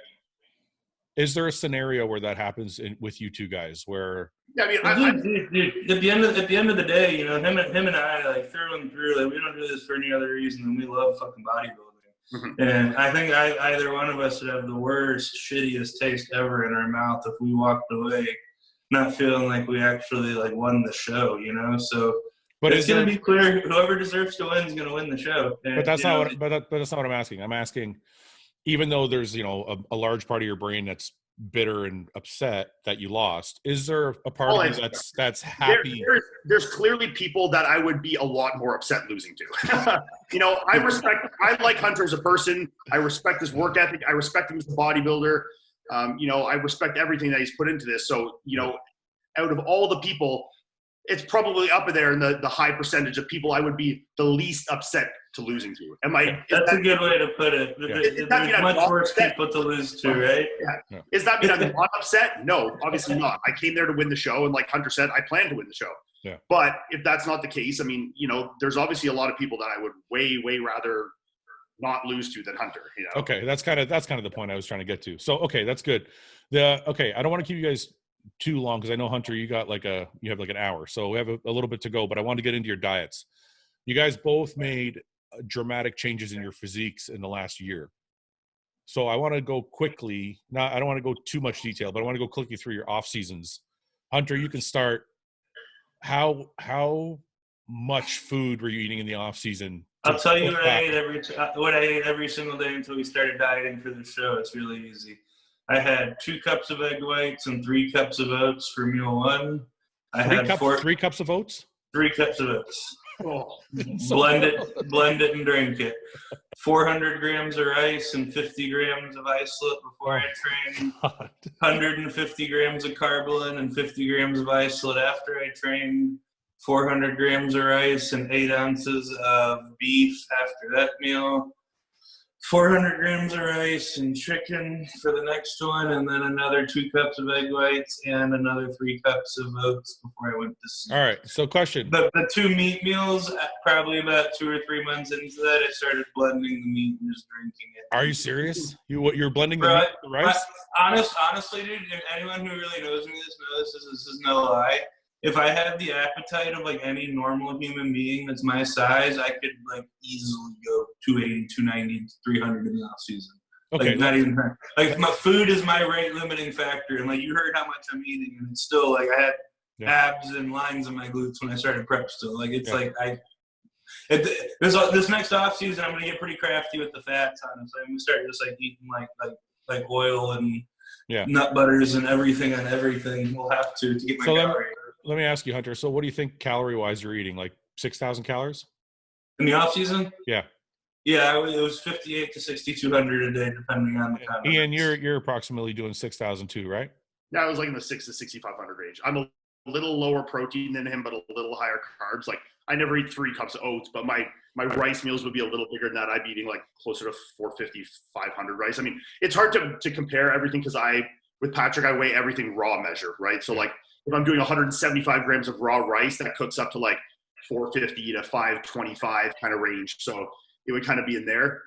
Speaker 2: Is there a scenario where that happens with you two guys, where? Yeah, I mean, dude, at the end of the day, you know, him and I, like, through and through, like, we don't do this for any other reason than we love fucking bodybuilding. Mm-hmm. And I think either one of us would have the worst, shittiest taste ever in our mouth if we walked away not feeling like we actually, like, won the show, you know? So, but it's going to be clear, whoever deserves to win is going to win the show. And, but that's not what I'm asking. I'm asking, even though there's, you know, a large part of your brain that's bitter and upset that you lost, is there a part of you that's happy? There's clearly people that I would be a lot more upset losing to. You know, I like Hunter as a person. I respect his work ethic. I respect him as a bodybuilder. You know, I respect everything that he's put into this. So, you know, out of all the people, it's probably up there in the high percentage of people I would be the least upset to losing to. That's a good way to put it. Yeah. There's much worse people to lose to, right? Yeah. Is that mean I'm not upset? No, obviously not. I came there to win the show, and like Hunter said, I plan to win the show.
Speaker 1: Yeah.
Speaker 3: But if that's not the case, I mean, you know, there's obviously a lot of people that I would way rather not lose to than Hunter, you know?
Speaker 1: Okay. That's kind of the point I was trying to get to. So, okay, that's good. I don't want to keep you guys too long because I know, Hunter, you have like an hour. So we have a little bit to go, but I want to get into your diets. You guys both made dramatic changes in your physiques in the last year. So I want to go quickly. Now, I don't want to go too much detail, but I want to go quickly through your off seasons. Hunter, you can start. How much food were you eating in the off season?
Speaker 2: I'll tell you what I ate every single day until we started dieting for the show. It's really easy. I had 2 cups of egg whites and 3 cups of oats for meal 1.
Speaker 1: Three cups of oats?
Speaker 2: 3 cups of oats.
Speaker 3: Oh.
Speaker 2: blend it and drink it. 400 grams of rice and 50 grams of isolate before I trained. 150 grams of carbolin and 50 grams of isolate after I trained. 400 grams of rice and 8 ounces of beef after that meal. 400 grams of rice and chicken for the next one, and then another 2 cups of egg whites and another 3 cups of oats before I went to sleep.
Speaker 1: All right, so question.
Speaker 2: The 2 meat meals, probably about 2 or 3 months into that, I started blending the meat and just drinking it.
Speaker 1: Are you serious? You're blending the meat with the rice?
Speaker 2: Honestly, dude, if anyone who really knows me knows this is no lie. If I had the appetite of like any normal human being that's my size, I could like easily go 280, 290, 300 in the off season.
Speaker 1: Okay.
Speaker 2: Like not even like my food is my rate limiting factor, and like you heard how much I'm eating, and it's still like I had abs and lines in my glutes when I started prep. Still, like it's like this next off season, I'm gonna get pretty crafty with the fats on it. So I'm gonna start just like eating like oil and nut butters and everything on everything. We'll have to get my calories.
Speaker 1: Let me ask you, Hunter. So what do you think calorie-wise you're eating? Like 6,000 calories?
Speaker 2: In the off-season?
Speaker 1: Yeah.
Speaker 2: Yeah, it was 58 to 6,200 a day, depending on the kind.
Speaker 1: Ian, you're approximately doing 6,000 too, right?
Speaker 3: Yeah, I was like in the 6 to 6,500 range. I'm a little lower protein than him, but a little higher carbs. Like I never eat 3 cups of oats, but my rice meals would be a little bigger than that. I'd be eating like closer to 450, 500 rice. I mean, it's hard to compare everything because with Patrick, I weigh everything raw measure, right? So like, if I'm doing 175 grams of raw rice, that cooks up to like 450 to 525 kind of range. So it would kind of be in there.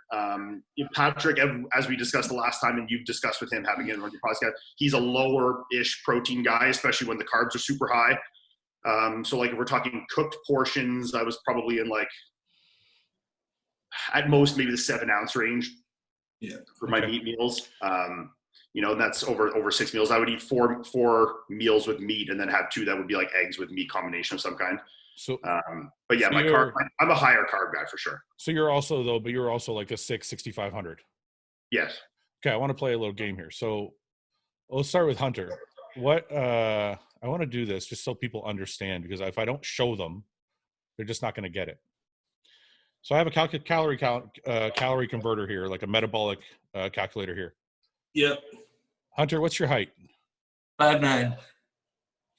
Speaker 3: Patrick, as we discussed the last time, and you've discussed with him having it on your podcast, he's a lower-ish protein guy, especially when the carbs are super high. So like if we're talking cooked portions, I was probably in like at most maybe the 7-ounce range for my meat meals. You know, that's over 6 meals. I would eat four meals with meat and then have 2 that would be like eggs with meat combination of some kind. So, but yeah, I'm a higher carb guy for sure.
Speaker 1: So you're also like a 6,500.
Speaker 3: Yes.
Speaker 1: Okay. I want to play a little game here. So let's start with Hunter. I want to do this just so people understand, because if I don't show them, they're just not going to get it. So I have a calorie converter here, like a metabolic calculator here.
Speaker 2: Yep.
Speaker 1: Hunter, what's your height?
Speaker 2: 5'9".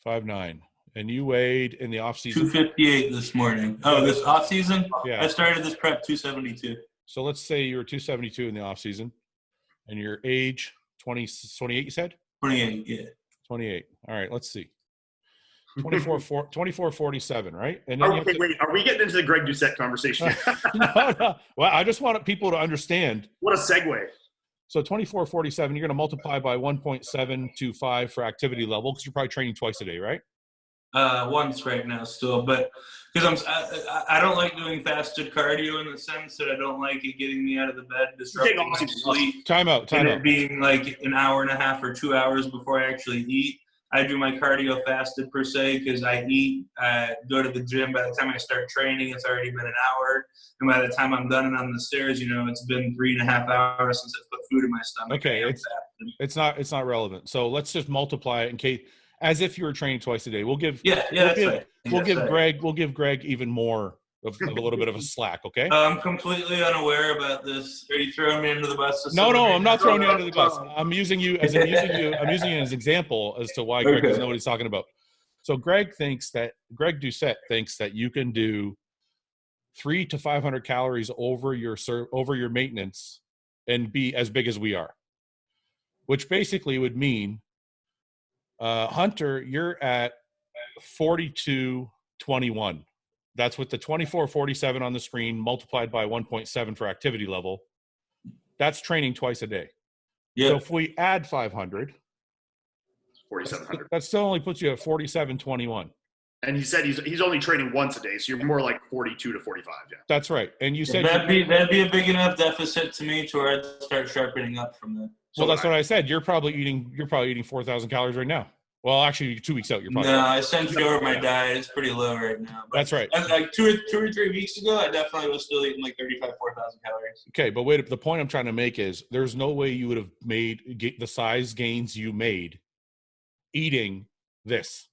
Speaker 1: 5'9". And you weighed in the off season?
Speaker 2: 258 this morning. Oh, this off season?
Speaker 1: Yeah.
Speaker 2: I started this prep 272.
Speaker 1: So let's say you were 272 in the off season, and your age 28. You said
Speaker 2: 28. Yeah.
Speaker 1: 28. All right. Let's see. 24:47, right? And
Speaker 3: then wait, are we getting into the Greg Doucette conversation?
Speaker 1: No. Well, I just want people to understand.
Speaker 3: What a segue.
Speaker 1: So 24:47, you're going to multiply by 1.725 for activity level, because you're probably training twice a day, right?
Speaker 2: Once right now still, but because I don't like doing fasted cardio in the sense that I don't like it getting me out of the bed, disrupting my sleep.
Speaker 1: Time out.
Speaker 2: It being like an hour and a half or 2 hours before I actually eat. I do my cardio fasted per se because I eat, go to the gym. By the time I start training, it's already been an hour. And by the time I'm done and on the stairs, you know, it's been 3.5 hours since I put food in my stomach.
Speaker 1: Okay, it's not relevant. So let's just multiply it in case, as if you were training twice a day. We'll give Greg even more of a little bit of a slack. Okay.
Speaker 2: I'm completely unaware about this. Are you throwing me under the bus?
Speaker 1: No, I'm not throwing you under the bus. I'm using you as an example as to why Greg doesn't know what he's talking about. So Greg Doucette thinks that you can do 300 to 500 calories over your maintenance and be as big as we are, which basically would mean, Hunter, you're at 42 21. That's with the 24:47 on the screen multiplied by 1.7 for activity level. That's training twice a day.
Speaker 2: Yeah.
Speaker 1: So if we add 500,
Speaker 3: 4,700.
Speaker 1: that still only puts you at 47:21.
Speaker 3: And he said he's only training once a day, so you're more like 42 to 45. Yeah,
Speaker 1: that's right. And you said
Speaker 2: that'd be a big enough deficit to me to where I'd start sharpening up from that.
Speaker 1: Well, that's what I said. You're probably eating 4,000 calories right now. Well, actually, 2 weeks out, you're probably.
Speaker 2: No, I sent you over my diet. It's pretty low right now. But
Speaker 1: that's right.
Speaker 2: Like two or 3 weeks ago, I definitely was still eating like 4,000 calories.
Speaker 1: Okay, but wait. The point I'm trying to make is there's no way you would have made the size gains you made eating this.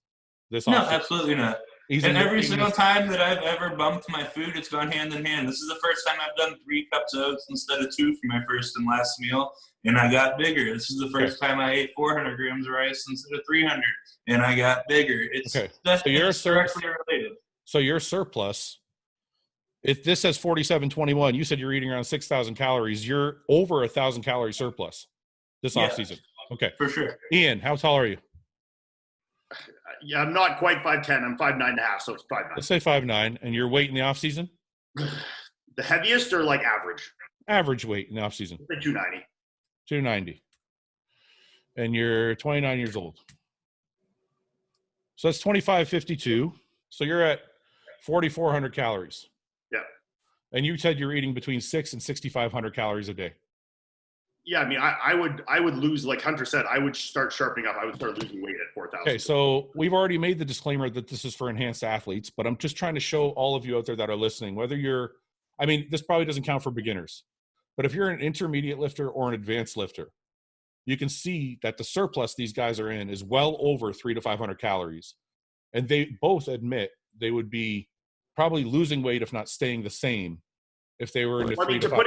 Speaker 2: No, absolutely not. And every single time that I've ever bumped my food, it's gone hand in hand. This is the first time I've done 3 cups of oats instead of 2 for my first and last meal, and I got bigger. This is the first time I ate 400 grams of rice instead of 300, and I got bigger. It's directly related.
Speaker 1: So your surplus, if this says 47:21, you said you're eating around 6,000 calories. You're over 1,000 calorie surplus this off season. Okay,
Speaker 2: for sure.
Speaker 1: Iain, how tall are you?
Speaker 3: Yeah, I'm not quite 5'10". I'm 5'9.5", so it's 5'9".
Speaker 1: Let's say 5'9", and your weight in the off season?
Speaker 3: The heaviest or like average?
Speaker 1: Average weight in the off season.
Speaker 3: 290.
Speaker 1: 290. And you're 29 years old. So that's 2552. So you're at 4,400 calories.
Speaker 3: Yeah.
Speaker 1: And you said you're eating between 6 and 6,500 calories a day.
Speaker 3: Yeah, I mean, I would lose, like Hunter said, I would start sharpening up. I would start losing weight at 4,000.
Speaker 1: Okay, so we've already made the disclaimer that this is for enhanced athletes, but I'm just trying to show all of you out there that are listening, whether you're, I mean, this probably doesn't count for beginners, but if you're an intermediate lifter or an advanced lifter, you can see that the surplus these guys are in is well over 300 to 500 calories. And they both admit they would be probably losing weight, if not staying the same, if they were in the 3 to 5.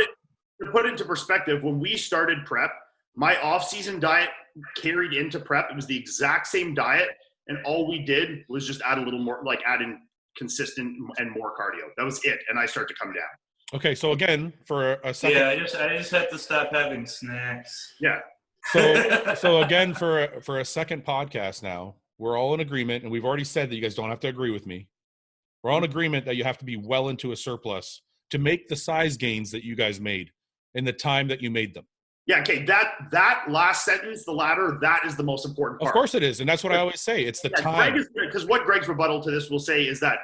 Speaker 3: To put it into perspective, when we started prep, my off-season diet carried into prep. It was the exact same diet, and all we did was just add a little more, like add in consistent and more cardio. That was it, and I started to come down.
Speaker 1: Okay, so again, for a second.
Speaker 2: Yeah, I just have to stop having snacks.
Speaker 3: Yeah.
Speaker 1: So again, for a second podcast now, we're all in agreement, and we've already said that you guys don't have to agree with me. We're all in agreement that you have to be well into a surplus to make the size gains that you guys made in the time that you made them.
Speaker 3: Yeah, okay, that last sentence, the latter, that is the most important part.
Speaker 1: Of course it is, and that's what I always say. It's the time.
Speaker 3: Because what Greg's rebuttal to this will say is that,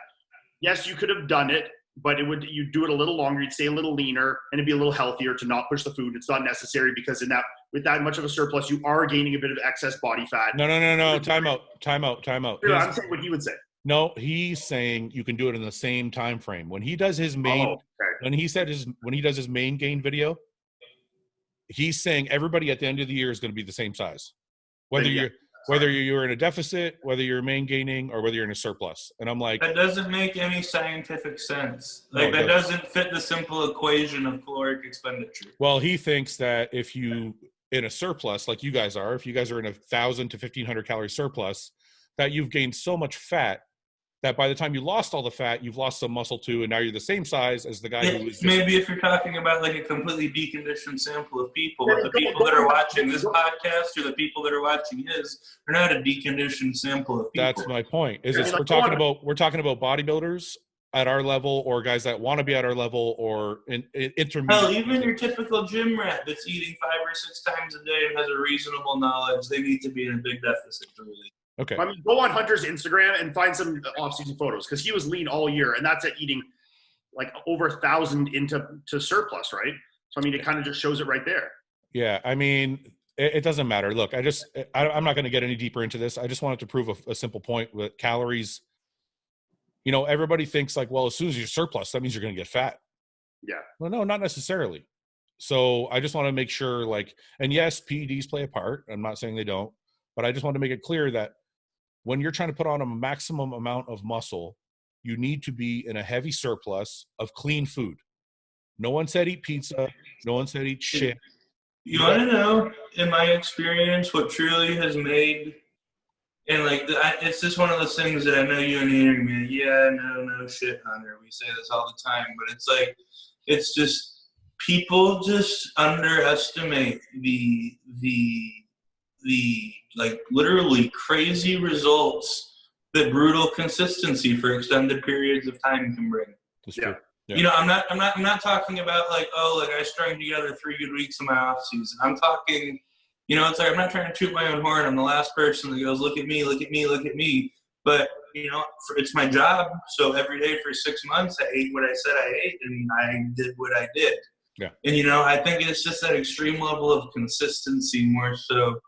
Speaker 3: yes, you could have done it, but you'd do it a little longer, you'd stay a little leaner, and it'd be a little healthier to not push the food. It's not necessary because with that much of a surplus, you are gaining a bit of excess body fat.
Speaker 1: No. Time out.
Speaker 3: Yeah, I'm saying what he would say.
Speaker 1: No, he's saying you can do it in the same time frame. When he does his main, when he does his main gain video, he's saying everybody at the end of the year is going to be the same size, whether you're in a deficit, whether you're main gaining, or whether you're in a surplus. And I'm like,
Speaker 2: that doesn't make any scientific sense. Like that doesn't fit the simple equation of caloric expenditure.
Speaker 1: Well, he thinks that if you in a surplus like you guys are, if you guys are in 1,000 to 1,500 calorie surplus, that you've gained so much fat that by the time you lost all the fat, you've lost some muscle too, and now you're the same size as the guy who was.
Speaker 2: Maybe if you're talking about like a completely deconditioned sample of people, but the people that are watching this podcast or the people that are watching his are not a deconditioned sample of people.
Speaker 1: That's my point. We're talking about bodybuilders at our level, or guys that want to be at our level, or intermediate.
Speaker 2: Hell, even your typical gym rat that's eating 5 or 6 times a day and has a reasonable knowledge, they need to be in a big deficit to really.
Speaker 1: Okay.
Speaker 3: I mean, go on Hunter's Instagram and find some off-season photos because he was lean all year, and that's at eating like over 1,000 into surplus, right? So I mean, it kind of just shows it right there.
Speaker 1: Yeah, I mean, it doesn't matter. Look, I'm not going to get any deeper into this. I just wanted to prove a simple point with calories. You know, everybody thinks like, well, as soon as you're surplus, that means you're going to get fat.
Speaker 3: Yeah.
Speaker 1: Well, no, not necessarily. So I just want to make sure, like, and yes, PEDs play a part. I'm not saying they don't, but I just want to make it clear that when you're trying to put on a maximum amount of muscle, you need to be in a heavy surplus of clean food. No one said eat pizza. No one said eat shit.
Speaker 2: You want to know, in my experience, what truly has made, and like, it's just one of those things that I know you and Ian are going to be like, yeah, no shit, Hunter. We say this all the time, but it's like, it's just, people just underestimate the like literally crazy results that brutal consistency for extended periods of time can bring.
Speaker 1: Yeah.
Speaker 2: You know, I'm not talking about like, oh, like I strung together 3 good weeks of my off season. I'm talking, you know, it's like I'm not trying to toot my own horn. I'm the last person that goes, look at me, look at me, look at me. But, you know, it's my job. So every day for 6 months, I ate what I said I ate, and I did what I did.
Speaker 1: Yeah.
Speaker 2: And, you know, I think it's just that extreme level of consistency more so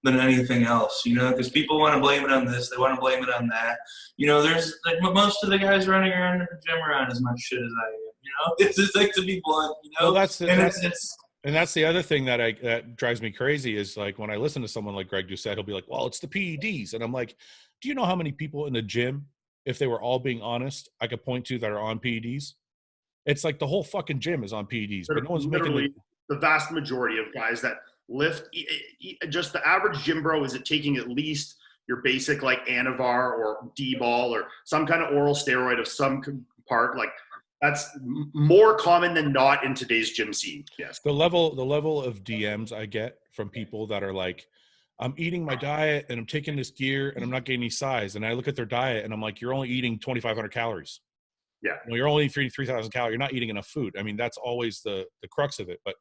Speaker 2: than anything else, you know, because people want to blame it on this. They want to blame it on that. You know, there's like most of the guys running around in the gym around as much shit as I am, you know. It's just like, to be blunt, you know.
Speaker 1: Well, that's the other thing that drives me crazy is like when I listen to someone like Greg Doucette, he'll be like, well, it's the PEDs. And I'm like, do you know how many people in the gym, if they were all being honest, I could point to that are on PEDs? It's like the whole fucking gym is on PEDs, but no one's making
Speaker 3: the vast majority of guys that lift, just the average gym bro is taking at least your basic like Anavar or D-ball or some kind of oral steroid of some part. Like that's more common than not in today's gym scene. Yes.
Speaker 1: The level of DMs I get from people that are like, I'm eating my diet and I'm taking this gear and I'm not getting any size. And I look at their diet and I'm like, you're only eating 2,500 calories.
Speaker 3: Yeah.
Speaker 1: You know, you're only eating 3,000 calories. You're not eating enough food. I mean, that's always the crux of it. But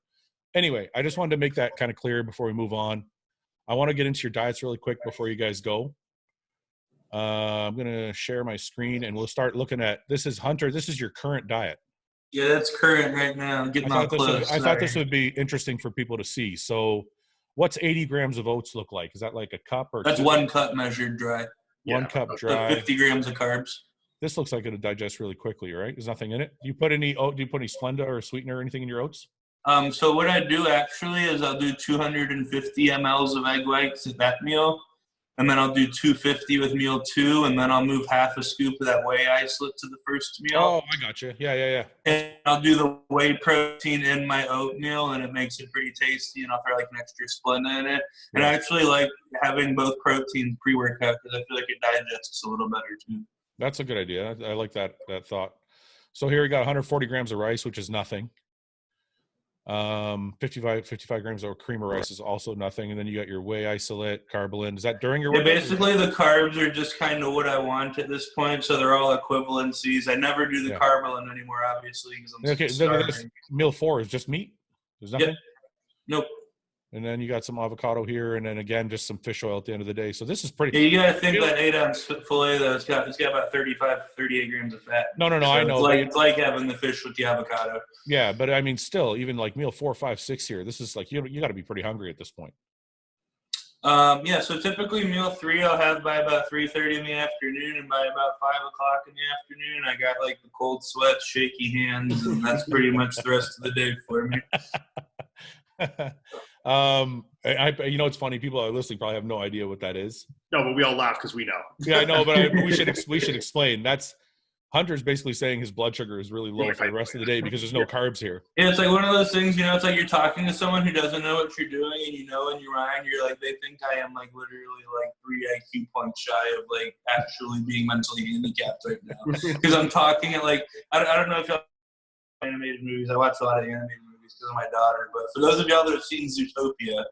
Speaker 1: anyway, I just wanted to make that kind of clear before we move on. I want to get into your diets really quick before you guys go. I'm going to share my screen and we'll start looking at, this is Hunter. This is your current diet.
Speaker 2: Yeah, that's current right now. Getting all close.
Speaker 1: I thought this would be interesting for people to see. So what's 80 grams of oats look like? Is that like a cup or?
Speaker 2: That's 1 cup measured dry.
Speaker 1: 1 cup dry.
Speaker 2: 50 grams of carbs.
Speaker 1: This looks like it'll digest really quickly, right? There's nothing in it. Do you put any Splenda or sweetener or anything in your oats?
Speaker 2: So what I do actually is I'll do 250 mLs of egg whites at that meal, and then I'll do 250 with meal 2, and then I'll move half a scoop of that whey isolate to the first meal.
Speaker 1: Oh, I got you. Yeah.
Speaker 2: And I'll do the whey protein in my oatmeal, and it makes it pretty tasty, and I'll throw like an extra Splenda in it. And I actually like having both proteins pre-workout because I feel like it digests a little better too.
Speaker 1: That's a good idea. I like that thought. So here we got 140 grams of rice, which is nothing. 55 grams of cream of rice is also nothing. And then you got your whey isolate, carbolin. Is that during your workout?
Speaker 2: Basically the carbs are just kind of what I want at this point. So they're all equivalencies. I never do the carbolin anymore, obviously, because I'm starving.
Speaker 1: Meal 4 is just meat? There's nothing?
Speaker 2: Yep. Nope.
Speaker 1: And then you got some avocado here, and then again, just some fish oil at the end of the day. So this is pretty.
Speaker 2: Yeah, you got to think that 8-ounce fillet, though, it's got about 38 grams of fat.
Speaker 1: No,
Speaker 2: so
Speaker 1: I know.
Speaker 2: It's like having the fish with the avocado.
Speaker 1: Yeah, but I mean, still, even like meal 4, 5, 6 here, this is like, you got to be pretty hungry at this point.
Speaker 2: Yeah, so typically meal 3 I'll have by about 3:30 in the afternoon, and by about 5 o'clock in the afternoon, I got like the cold sweats, shaky hands, and that's pretty much the rest of the day for me.
Speaker 1: You know, it's funny. People are listening probably have no idea what that is.
Speaker 3: No, but we all laugh because we know.
Speaker 1: Yeah, I know, but we should explain. That's Hunter's basically saying his blood sugar is really low for the rest of the day because there's no carbs here.
Speaker 2: Yeah, it's like one of those things, you know, it's like you're talking to someone who doesn't know what you're doing, and you know in your mind, you're like, they think I am like literally like 3 IQ points shy of like actually being mentally handicapped right now. Because I'm talking at like, I don't know if y'all animated movies. I watch a lot of animated movies because of my daughter, but for those of y'all that have seen Zootopia,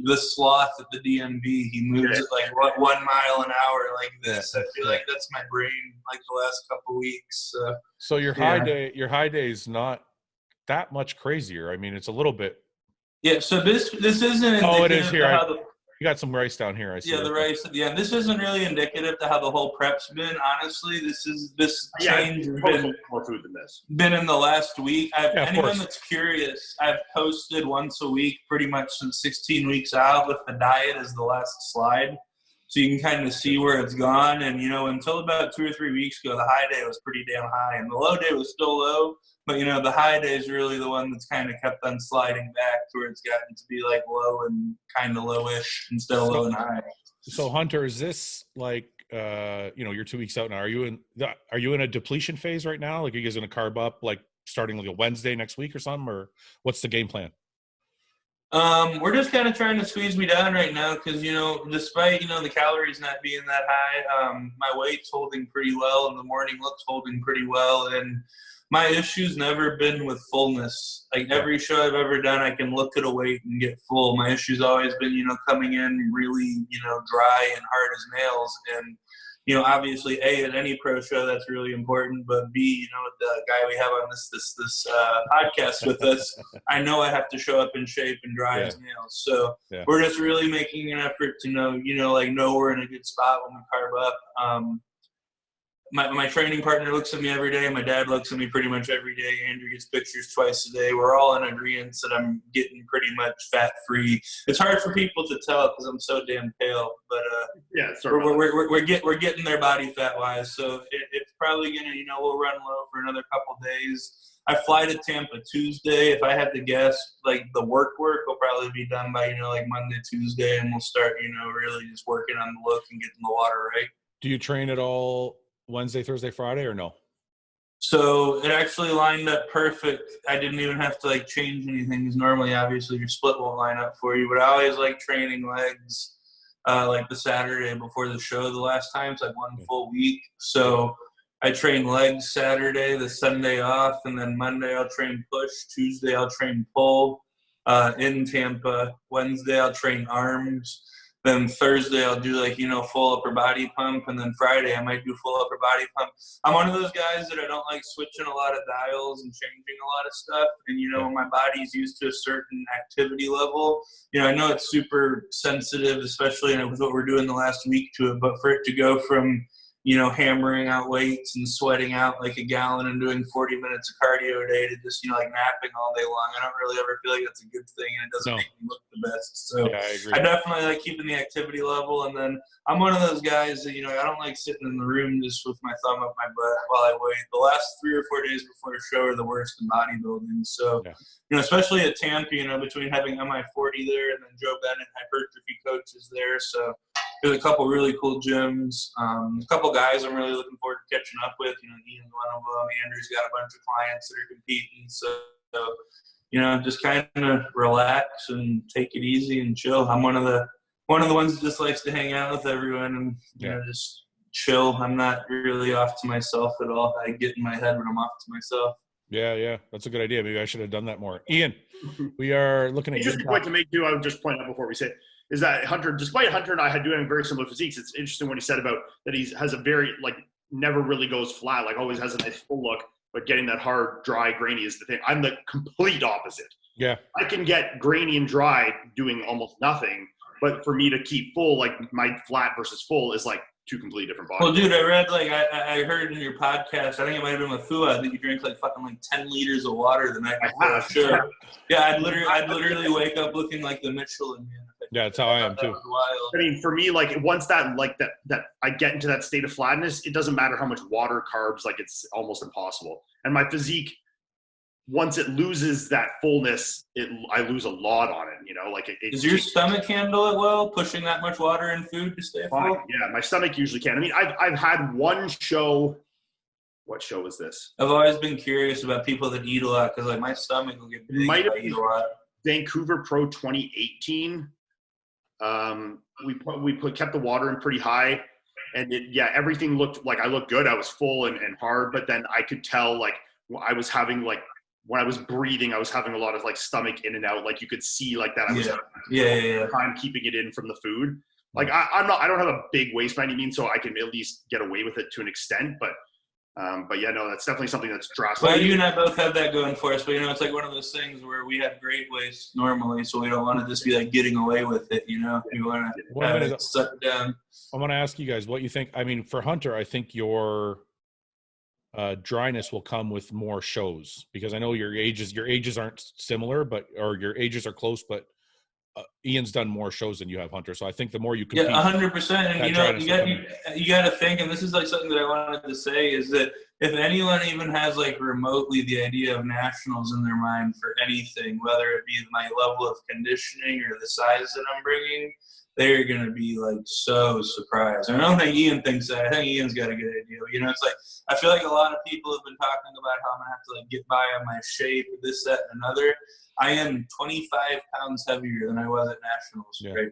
Speaker 2: the sloth at the DMV, he moves at like 1 mile an hour like this. I feel like that's my brain like the last couple weeks.
Speaker 1: So your high day is not that much crazier. I mean, it's a little bit.
Speaker 2: Yeah. So this isn't.
Speaker 1: Oh, it is here. You got some rice down here. I see.
Speaker 2: Yeah, the rice. Yeah, this isn't really indicative to how the whole prep's been. Honestly, this change has been
Speaker 3: more food than this.
Speaker 2: Been in the last week. Anyone that's curious, I've posted once a week pretty much since 16 weeks out with the diet as the last slide. So you can kind of see where it's gone. And, you know, until about 2 or 3 weeks ago, the high day was pretty damn high. And the low day was still low. But, you know, the high day is really the one that's kind of kept on sliding back to where it's gotten to be like low and kind of lowish instead of low and high.
Speaker 1: So, Hunter, is this like, you know, you're 2 weeks out now. Are you in a depletion phase right now? Like, are you guys going to carb up like starting like a Wednesday next week or something? Or what's the game plan?
Speaker 2: We're just kind of trying to squeeze me down right now because, you know, despite, you know, the calories not being that high, my weight's holding pretty well and the morning looks holding pretty well. And my issue's never been with fullness. Like every show I've ever done, I can look at a weight and get full. My issue's always been, you know, coming in really, you know, dry and hard as nails. And, obviously A, at any pro show, that's really important, but B, with the guy we have on this podcast with us, I know I have to show up in shape and dry as nails. So we're just really making an effort to know we're in a good spot when we carb up. My training partner looks at me every day. My dad looks at me pretty much every day. Andrew gets pictures twice a day. We're all in agreement that I'm getting pretty much fat-free. It's hard for people to tell because I'm so damn pale, but we're getting there body fat-wise. So it's probably gonna, we'll run low for another couple days. I fly to Tampa Tuesday. If I had to guess, the work will probably be done by Monday, Tuesday, and we'll start really just working on the look and getting the water right.
Speaker 1: Do you train at all Wednesday, Thursday, Friday, or no?
Speaker 2: So it actually lined up perfect. I didn't even have to change anything because normally, obviously, your split won't line up for you. But I always like training legs, the Saturday before the show. The last time it's one full week. So I train legs Saturday, the Sunday off, and then Monday I'll train push. Tuesday I'll train pull in Tampa. Wednesday I'll train arms. Then Thursday I'll do full upper body pump, and then Friday I might do full upper body pump. I'm one of those guys that I don't like switching a lot of dials and changing a lot of stuff. And when my body's used to a certain activity level, I know it's super sensitive, especially with what we're doing the last week to it. But for it to go from hammering out weights and sweating out like a gallon and doing 40 minutes of cardio a day to just, napping all day long, I don't really ever feel like that's a good thing, and it doesn't make me look the best. So
Speaker 1: I agree.
Speaker 2: I definitely like keeping the activity level. And then I'm one of those guys that, I don't like sitting in the room just with my thumb up my butt while I weigh. The last 3 or 4 days before a show are the worst in bodybuilding. So, especially at Tampa, between having MI40 there and then Joe Bennett, hypertrophy coach, is there. So there's a couple really cool gyms. A couple guys I'm really looking forward to catching up with. Iain's one of them. Andrew's got a bunch of clients that are competing. So just kind of relax and take it easy and chill. I'm one of the ones that just likes to hang out with everyone and just chill. I'm not really off to myself at all. I get in my head when I'm off to myself.
Speaker 1: Yeah, that's a good idea. Maybe I should have done that more. Iain, we are looking at
Speaker 3: just a point to make too. I would just point out before we say it, is that Hunter, despite Hunter and I had doing very similar physiques, it's interesting what he said about that he has a very never really goes flat, always has a nice full look, but getting that hard, dry, grainy is the thing. I'm the complete opposite.
Speaker 1: Yeah. I
Speaker 3: can get grainy and dry doing almost nothing, but for me to keep full, my flat versus full is two completely different bodies.
Speaker 2: Well, dude, I read, I heard in your podcast, I think it might have been with Fouad, that you drink 10 liters of water the night before a show. Yeah, I'd literally wake up looking like the Michelin Man.
Speaker 1: Yeah, that's how I am too.
Speaker 3: I mean, for me, once that I get into that state of flatness, it doesn't matter how much water, carbs, it's almost impossible. And my physique, once it loses that fullness, I lose a lot on it.
Speaker 2: Does your stomach handle it well, pushing that much water and food to stay full?
Speaker 3: Yeah, my stomach usually can. I mean, I've had one show. What show was this?
Speaker 2: I've always been curious about people that eat a lot because my stomach will get big if I eat a lot.
Speaker 3: Vancouver Pro 2018. We kept the water in pretty high, and everything looked like I looked good. I was full and hard, but then I could tell I was having when I was breathing, I was having a lot of stomach in and out. You could see that I was having time keeping it in from the food. I don't have a big waist by any means, so I can at least get away with it to an extent. But that's definitely something that's drastic.
Speaker 2: Well, you and I both have that going for us, but it's one of those things where we have great waist normally, so we don't want to just be getting away with it. We want to have it sucked down.
Speaker 1: I want to ask you guys what you think. I mean, for Hunter, I think your dryness will come with more shows because I know your ages aren't similar, or your ages are close, but Iain's done more shows than you have, Hunter. So I think the more you compete,
Speaker 2: 100%. And you got to think, and this is something that I wanted to say, is that if anyone even has remotely the idea of nationals in their mind for anything, whether it be my level of conditioning or the size that I'm bringing, they're going to be so surprised. And I don't think Iain thinks that. I think Iain's got a good idea. It's I feel like a lot of people have been talking about how I'm going to have to get by on my shape, this, that, and another. I am 25 pounds heavier than I was at nationals right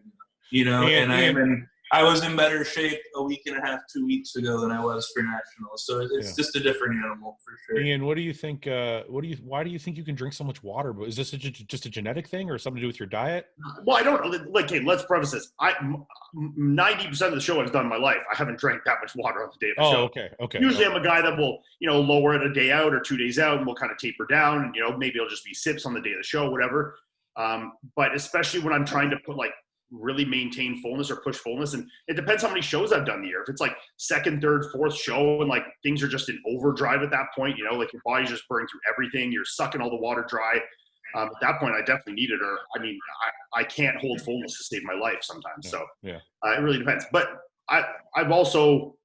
Speaker 2: now. And I am I was in better shape a week and a half, 2 weeks ago than I was for nationals. So it's just a different animal for sure.
Speaker 1: Iain, what do you think? Why do you think you can drink so much water? But is this just a genetic thing or something to do with your diet?
Speaker 3: Well, I don't like. Hey, let's preface this. 90% of the show I've done in my life, I haven't drank that much water on the day of the show.
Speaker 1: Okay.
Speaker 3: Usually, I'm a guy that will, lower it a day out or 2 days out, and we'll kind of taper down, and maybe it'll just be sips on the day of the show, whatever. But especially when I'm trying to put really maintain fullness or push fullness, and it depends how many shows I've done the year. If it's like second, third, fourth show and things are just in overdrive at that point, your body's just burning through everything, you're sucking all the water dry, at that point I definitely need it, or I can't hold fullness to save my life sometimes. It really depends. But I've also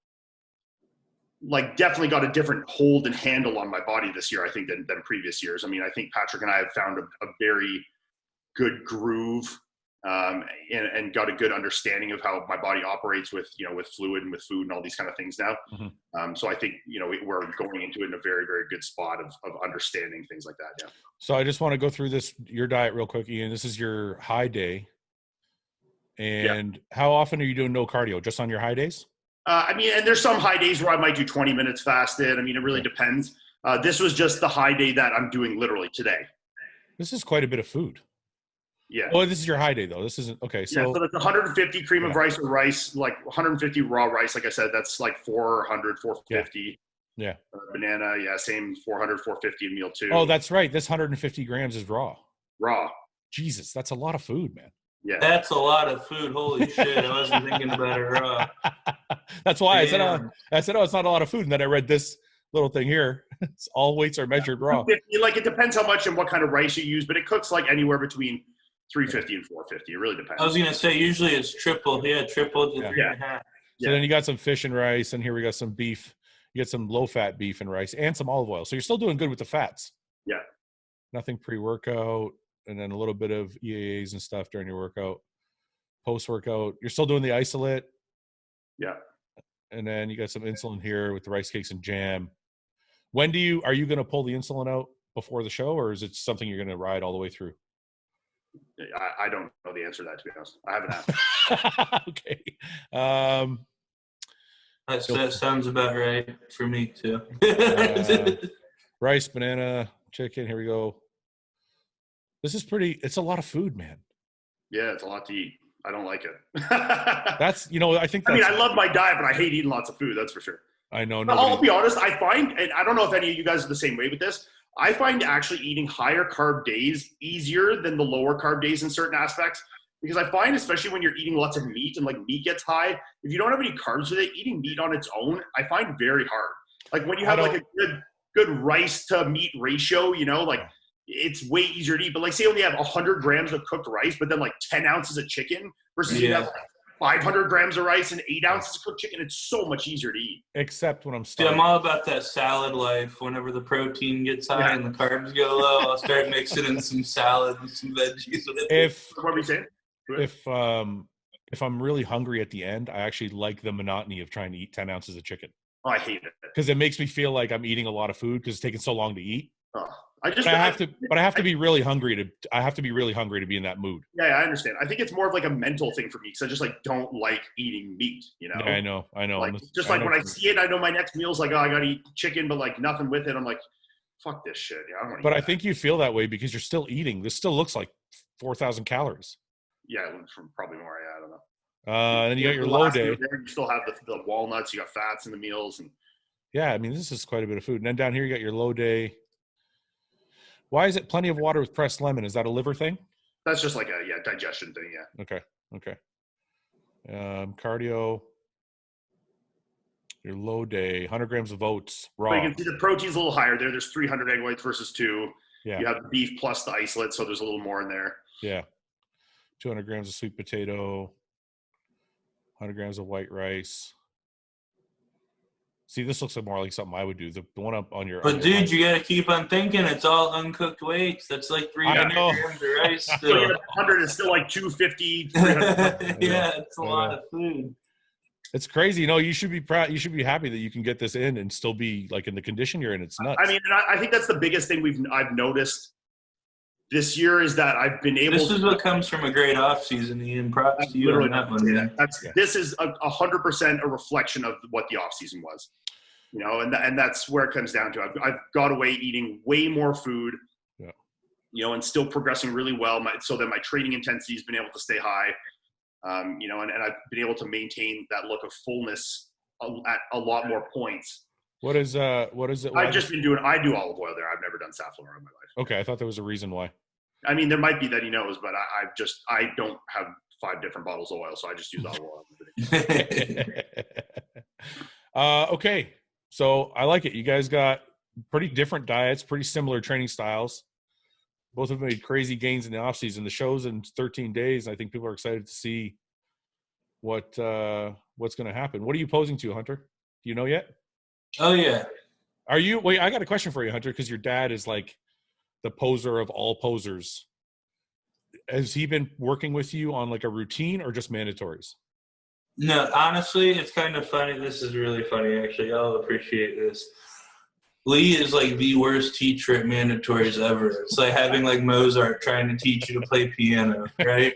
Speaker 3: definitely got a different hold and handle on my body this year, I think, than previous years. I mean, I think Patrick and I have found a very good groove, and got a good understanding of how my body operates with fluid and with food and all these kind of things now.
Speaker 1: Mm-hmm.
Speaker 3: So I think, we're going into it in a very, very good spot of understanding things like that. Yeah.
Speaker 1: So I just want to go through your diet real quick, Iain. This is your high day. And how often are you doing no cardio? Just on your high days?
Speaker 3: And there's some high days where I might do 20 minutes fasted. I mean, it really depends. This was just the high day that I'm doing literally today.
Speaker 1: This is quite a bit of food.
Speaker 3: Yeah.
Speaker 1: Oh, this is your high day though. This isn't okay. So
Speaker 3: that's 150 cream of rice or rice, 150 raw rice. Like I said, that's 400, 450.
Speaker 1: Yeah.
Speaker 3: Banana. Yeah. Same 400, 450 in meal 2.
Speaker 1: Oh, that's right. This 150 grams is raw.
Speaker 3: Raw.
Speaker 1: Jesus. That's a lot of food, man.
Speaker 3: Yeah.
Speaker 2: That's a lot of food. Holy shit. I wasn't thinking about it raw.
Speaker 1: That's why I said, oh, it's not a lot of food. And then I read this little thing here. All weights are measured raw.
Speaker 3: It depends how much and what kind of rice you use, but it cooks anywhere between 350 and 450. It really depends.
Speaker 2: I was going to say, usually it's triple. Yeah, triple to 3.5.
Speaker 1: So then you got some fish and rice, and here we got some beef. You got some low-fat beef and rice and some olive oil. So you're still doing good with the fats.
Speaker 3: Yeah.
Speaker 1: Nothing pre-workout, and then a little bit of EAAs and stuff during your workout. Post-workout, you're still doing the isolate.
Speaker 3: Yeah.
Speaker 1: And then you got some insulin here with the rice cakes and jam. Are you going to pull the insulin out before the show, or is it something you're going to ride all the way through?
Speaker 3: I don't know the answer to that, to be honest. I haven't asked.
Speaker 1: Okay.
Speaker 2: That sounds about right for me too.
Speaker 1: Rice, banana, chicken. Here we go. This is it's a lot of food, man.
Speaker 3: Yeah, it's a lot to eat. I don't like it.
Speaker 1: I think
Speaker 3: I love my diet, but I hate eating lots of food. That's for sure.
Speaker 1: I know.
Speaker 3: I'll be honest. I find, and I don't know if any of you guys are the same way with this, I find actually eating higher carb days easier than the lower carb days in certain aspects, because I find, especially when you're eating lots of meat and meat gets high, if you don't have any carbs with it, eating meat on its own, I find very hard. When you have a good rice to meat ratio, it's way easier to eat. But say only have 100 grams of cooked rice, but then 10 ounces of chicken versus you have 500 grams of rice and 8 ounces of cooked chicken. It's so much easier to eat.
Speaker 1: Except when I'm starving.
Speaker 2: I'm all about that salad life. Whenever the protein gets high and the carbs go low, I'll start mixing in some salad and some veggies.
Speaker 3: What were we saying?
Speaker 1: If I'm really hungry at the end, I actually like the monotony of trying to eat 10 ounces of chicken.
Speaker 3: Oh, I hate it.
Speaker 1: Because it makes me feel like I'm eating a lot of food because it's taking so long to eat.
Speaker 3: I
Speaker 1: have to be really hungry to be in that mood.
Speaker 3: Yeah, I understand. I think it's more of a mental thing for me because I just don't like eating meat. Yeah,
Speaker 1: I know.
Speaker 3: when I see it, I know my next meal's oh, I gotta eat chicken, but nothing with it. I'm fuck this shit. Yeah, I don't want to.
Speaker 1: But I think you feel that way because you're still eating. This still looks like 4,000 calories.
Speaker 3: Yeah, from probably more. Yeah, I don't know.
Speaker 1: And then you got your low day.
Speaker 3: You still have the walnuts. You got fats in the meals, and
Speaker 1: this is quite a bit of food. And then down here you got your low day. Why is it plenty of water with pressed lemon? Is that a liver thing?
Speaker 3: That's just a digestion thing. Yeah.
Speaker 1: Okay. Cardio. Your low day, 100 grams of oats raw.
Speaker 3: But you can see the protein's a little higher there. There's 300 egg whites versus 2.
Speaker 1: Yeah.
Speaker 3: You have the beef plus the isolate, so there's a little more in there.
Speaker 1: Yeah. 200 grams of sweet potato. 100 grams of white rice. See, this looks more like something I would do. The one up on your.
Speaker 2: But dude, you gotta keep on thinking. It's all uncooked weights. That's 300 grams of rice.
Speaker 3: So 100 is still 250. 300.
Speaker 2: Yeah, it's a lot of food.
Speaker 1: It's crazy. You should be proud. You should be happy that you can get this in and still be in the condition you're in. It's nuts.
Speaker 3: I think that's the biggest thing I've noticed this year is that I've been able.
Speaker 2: This is what comes from a great off season, Ian. Props to you on that one. Yeah.
Speaker 3: This is 100% a reflection of what the off season was, and that's where it comes down to. I've got away eating way more food, and still progressing really well. So that my training intensity has been able to stay high, and I've been able to maintain that look of fullness at a lot more points.
Speaker 1: What is it?
Speaker 3: I've just been I do olive oil there. I've never done safflower in my life.
Speaker 1: Okay. I thought there was a reason why.
Speaker 3: I mean, there might be that he knows, but I don't have 5 different bottles of oil, so I just use olive oil.
Speaker 1: Okay. So I like it. You guys got pretty different diets, pretty similar training styles. Both have made crazy gains in the off season. The show's in 13 days. I think people are excited to see what's going to happen. What are you posing to, Hunter? Do you know yet?
Speaker 2: Oh yeah.
Speaker 1: Wait, I got a question for you, Hunter, because your dad is like the poser of all posers. Has he been working with you on like a routine or just mandatories?
Speaker 2: No, honestly, it's kind of funny. This is really funny, actually. I'll appreciate this. Lee is like the worst teacher at mandatories ever. It's like having like Mozart trying to teach you to play piano, right?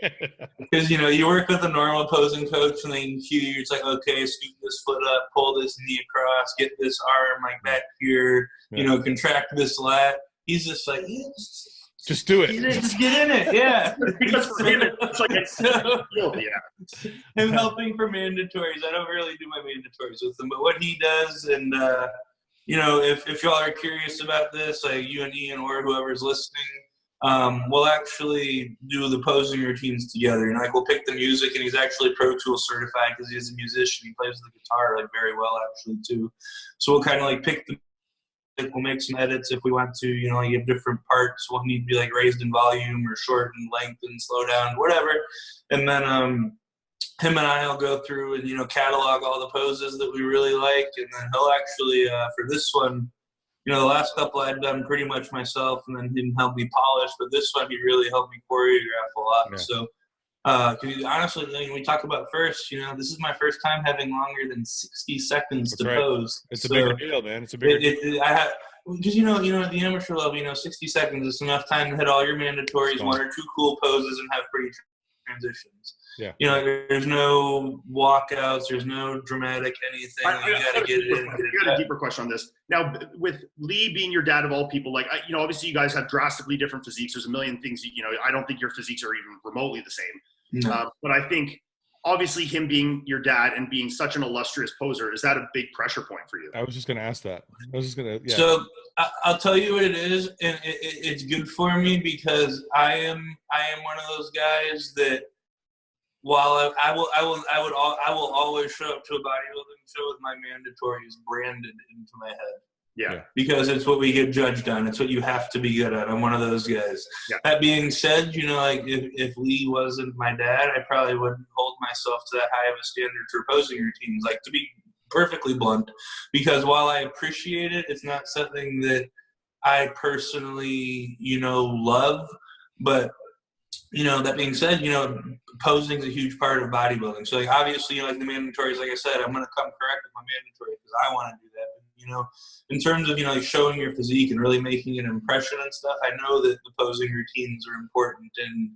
Speaker 2: Because, you work with a normal posing coach and they cue you. It's like, okay, scoop this foot up, pull this knee across, get this arm like back here, contract this lat. He's just like,
Speaker 1: just do it.
Speaker 2: Just get in it, yeah.
Speaker 3: Because for him, it's like
Speaker 2: I'm helping for mandatories. I don't really do my mandatories with him, but what he does, and if y'all are curious about this, like you and Ian or whoever's listening, we'll actually do the posing routines together. And like we'll pick the music, and he's actually Pro Tools certified because he's a musician. He plays the guitar like very well actually too. So we'll kind of like pick the. We'll make some edits if we want to, like have different parts. We'll need to be like raised in volume or short in length and slow down, whatever. And then him and I will go through and, catalog all the poses that we really like. And then he'll actually, for this one, the last couple I'd done pretty much myself and then he helped me polish. But this one, he really helped me choreograph a lot. Yeah. So, honestly, we talk about first, this is my first time having longer than 60 seconds to pose.
Speaker 1: It's a bigger deal, man. It's a bigger deal.
Speaker 2: Because, at the amateur level, 60 seconds is enough time to hit all your mandatories, 1 or 2 cool poses, and have pretty transitions.
Speaker 1: Yeah.
Speaker 2: There's no walkouts. There's no dramatic anything. You got to get it in.
Speaker 3: I got a deeper question on this. Now, with Lee being your dad of all people, like, obviously you guys have drastically different physiques. There's a million things, I don't think your physiques are even remotely the same. No. But I think, obviously, him being your dad and being such an illustrious poser, is that a big pressure point for you?
Speaker 1: I was just going to ask that. Yeah.
Speaker 2: So I'll tell you what it is, and it's good for me because I am one of those guys that while I will always show up to a bodybuilding show with my mandatories branded into my head.
Speaker 3: Yeah.
Speaker 2: Because it's what we get judged on. It's what you have to be good at. I'm one of those guys. Yeah. That being said, if Lee wasn't my dad, I probably wouldn't hold myself to that high of a standard for posing routines. Like, to be perfectly blunt, because while I appreciate it, it's not something that I personally, love. But, that being said, posing is a huge part of bodybuilding. So, like, obviously, like the mandatories, like I said, I'm going to come correct with my mandatory because I want to do that. In terms of, like showing your physique and really making an impression and stuff, I know that the posing routines are important. And,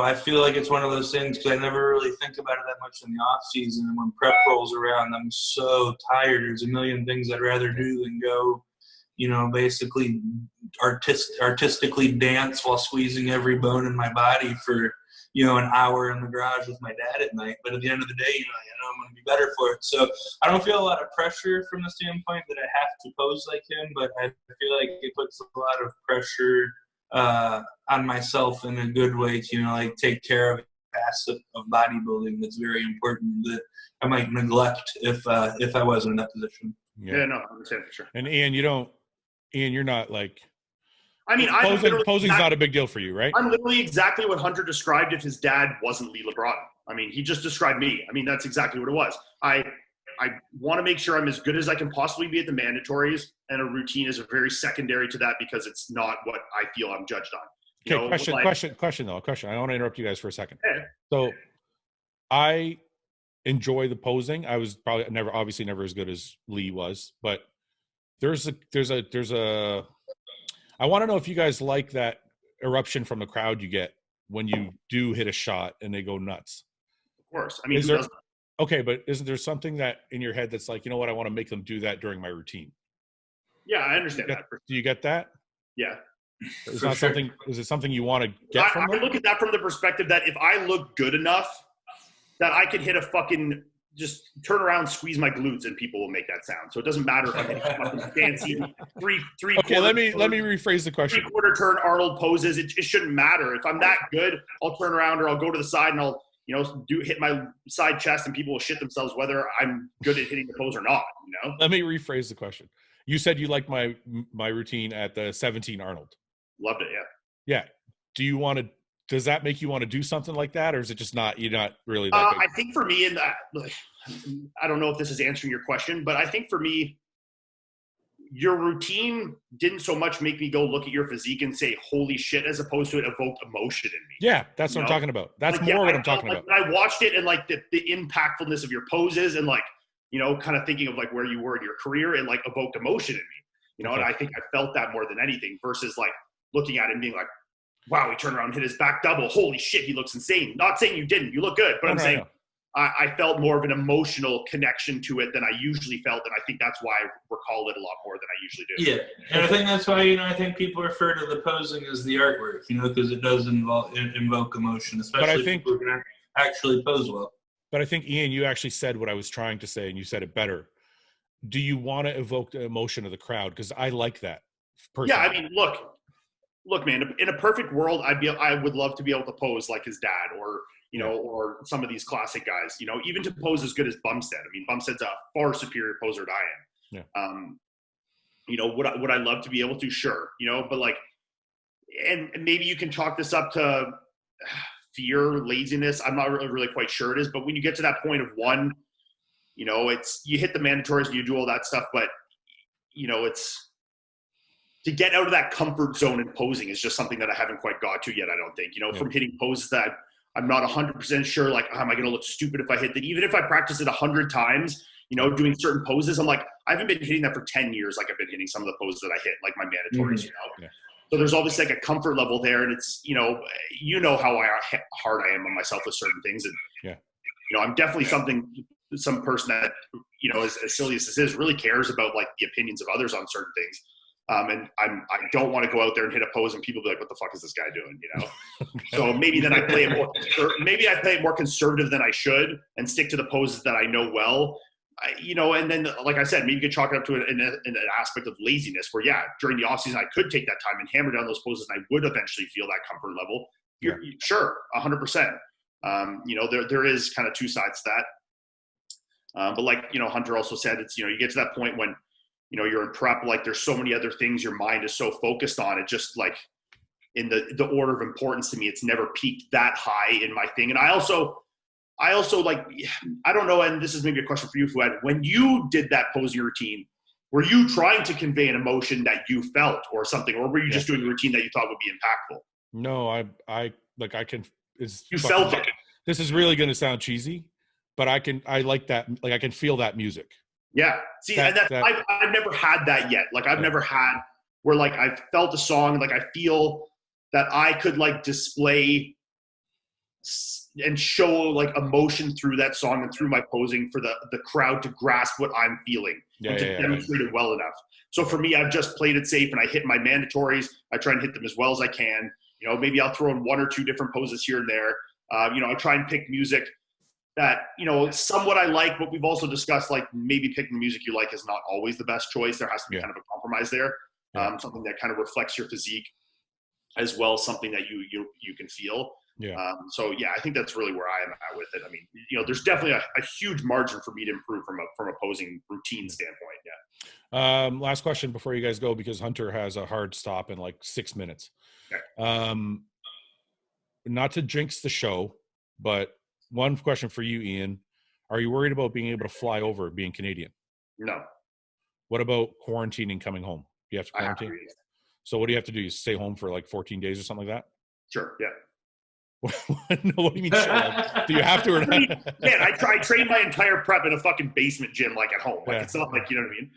Speaker 2: I feel like it's one of those things because I never really think about it that much in the off season. And when prep rolls around, I'm so tired. There's a million things I'd rather do than go, basically artistically dance while squeezing every bone in my body for, an hour in the garage with my dad at night. But at the end of the day, I know I'm going to be better for it. So I don't feel a lot of pressure from the standpoint that I have to pose like him, but I feel like it puts a lot of pressure on myself in a good way to, take care of a facet of bodybuilding that's very important that I might neglect if I wasn't in that position.
Speaker 3: Yeah, no, I understand for sure.
Speaker 1: And Ian, you're not like,
Speaker 3: posing's
Speaker 1: not a big deal for you, right?
Speaker 3: I'm literally exactly what Hunter described if his dad wasn't Lee Labrada. He just described me. That's exactly what it was. I want to make sure I'm as good as I can possibly be at the mandatories, and a routine is very secondary to that because it's not what I feel I'm judged on.
Speaker 1: Okay, question. I want to interrupt you guys for a second.
Speaker 3: Yeah.
Speaker 1: So I enjoy the posing. I was probably never as good as Lee was, but there's a I want to know if you guys like that eruption from the crowd you get when you do hit a shot and they go nuts.
Speaker 3: Of course. I mean, who doesn't?
Speaker 1: Okay, but isn't there something that in your head that's like, you know what, I want to make them do that during my routine?
Speaker 3: Yeah, I understand that.
Speaker 1: Do you get that?
Speaker 3: Yeah.
Speaker 1: Is it something you want to get from them?
Speaker 3: I look at that from the perspective that if I look good enough, that I could hit a fucking, just turn around, squeeze my glutes, and people will make that sound. So it doesn't matter if I'm hitting fucking fancy three.
Speaker 1: Okay, let me rephrase the question.
Speaker 3: 3/4 turn Arnold poses. It shouldn't matter. If I'm that good, I'll turn around or I'll go to the side and I'll, hit my side chest, and people will shit themselves whether I'm good at hitting the pose or not.
Speaker 1: Let me rephrase the question. You said you liked my routine at the 17 Arnold.
Speaker 3: Loved it,
Speaker 1: yeah. Does that make you want to do something like that, or is it just you're not really that big?
Speaker 3: I think for me, I don't know if this is answering your question, but I think for me, your routine didn't so much make me go look at your physique and say, holy shit, as opposed to it evoked emotion in me.
Speaker 1: Yeah, that's what I'm talking about. That's what I'm talking about.
Speaker 3: I watched it and the impactfulness of your poses and kind of thinking of where you were in your career and evoked emotion in me,
Speaker 1: Okay.
Speaker 3: And I think I felt that more than anything versus looking at it and being like, wow, he turned around and hit his back double. Holy shit, he looks insane. Not saying you didn't. You look good. But I'm saying I felt more of an emotional connection to it than I usually felt, and I think that's why I recall it a lot more than I usually do.
Speaker 2: Yeah, and I think that's why, I think people refer to the posing as the artwork, because it does invoke emotion, especially if people can actually pose well.
Speaker 3: But
Speaker 1: I think, Iain, you actually said what I was trying to say, and you said it better. Do you want to evoke the emotion of the crowd? Because I like that personally.
Speaker 3: Yeah, I mean, look, man, in a perfect world, I would love to be able to pose like his dad or or some of these classic guys, even to pose as good as Bumstead. I mean, Bumstead's a far superior poser than I am.
Speaker 1: Yeah.
Speaker 3: Would I love to be able to? Sure. But and maybe you can chalk this up to fear, laziness. I'm not really quite sure it is, but when you get to that point of one, it's, you hit the mandatories and you do all that stuff, but it's, to get out of that comfort zone in posing is just something that I haven't quite got to yet, I don't think. From hitting poses that I'm not 100% sure, am I going to look stupid if I hit that? Even if I practice it 100 times, doing certain poses, I'm like, I haven't been hitting that for 10 years. I've been hitting some of the poses that I hit, my mandatories,
Speaker 1: Yeah.
Speaker 3: So there's always a comfort level there. And it's, how hard I am on myself with certain things. And, I'm definitely some person that, as silly as this is, really cares about the opinions of others on certain things. And I don't want to go out there and hit a pose and people be like, what the fuck is this guy doing? So maybe then I play it more conservative than I should and stick to the poses that I know well. And then, like I said, maybe you could chalk it up to an aspect of laziness where, during the off season, I could take that time and hammer down those poses and I would eventually feel that comfort level. Sure, 100%. There is kind of two sides to that. But Hunter also said, it's, you get to that point when, you're in prep, there's so many other things your mind is so focused on. It just in the order of importance to me, it's never peaked that high in my thing. And I also I don't know, and this is maybe a question for you, Fouad. When you did that posing routine, were you trying to convey an emotion that you felt or something, or were you just doing a routine that you thought would be impactful?
Speaker 1: No, I can.
Speaker 3: You felt it.
Speaker 1: This is really going to sound cheesy, but I like that. I can feel that music.
Speaker 3: Yeah. See, I've never had that yet. I've never had where I've felt a song, I feel that I could display and show emotion through that song and through my posing for the crowd to grasp what I'm feeling and to demonstrate it well enough. So for me, I've just played it safe and I hit my mandatories. I try and hit them as well as I can. Maybe I'll throw in one or two different poses here and there. I try and pick music that, somewhat I like, but we've also discussed maybe picking the music you like is not always the best choice. There has to be kind of a compromise there. Something that kind of reflects your physique as well as something that you can feel.
Speaker 1: Yeah.
Speaker 3: I think that's really where I am at with it. I mean, there's definitely a huge margin for me to improve from a posing routine standpoint. Yeah.
Speaker 1: Last question before you guys go, because Hunter has a hard stop in 6 minutes. Okay. Not to jinx the show, but one question for you, Iain. Are you worried about being able to fly over being Canadian?
Speaker 3: No.
Speaker 1: What about quarantining coming home? You have to quarantine? So what do you have to do? You stay home for 14 days or something like that?
Speaker 3: Sure, yeah.
Speaker 1: No, what do you mean sure? Do you have to or not?
Speaker 3: Man, I trained my entire prep in a fucking basement gym at home. It's not you know what I mean?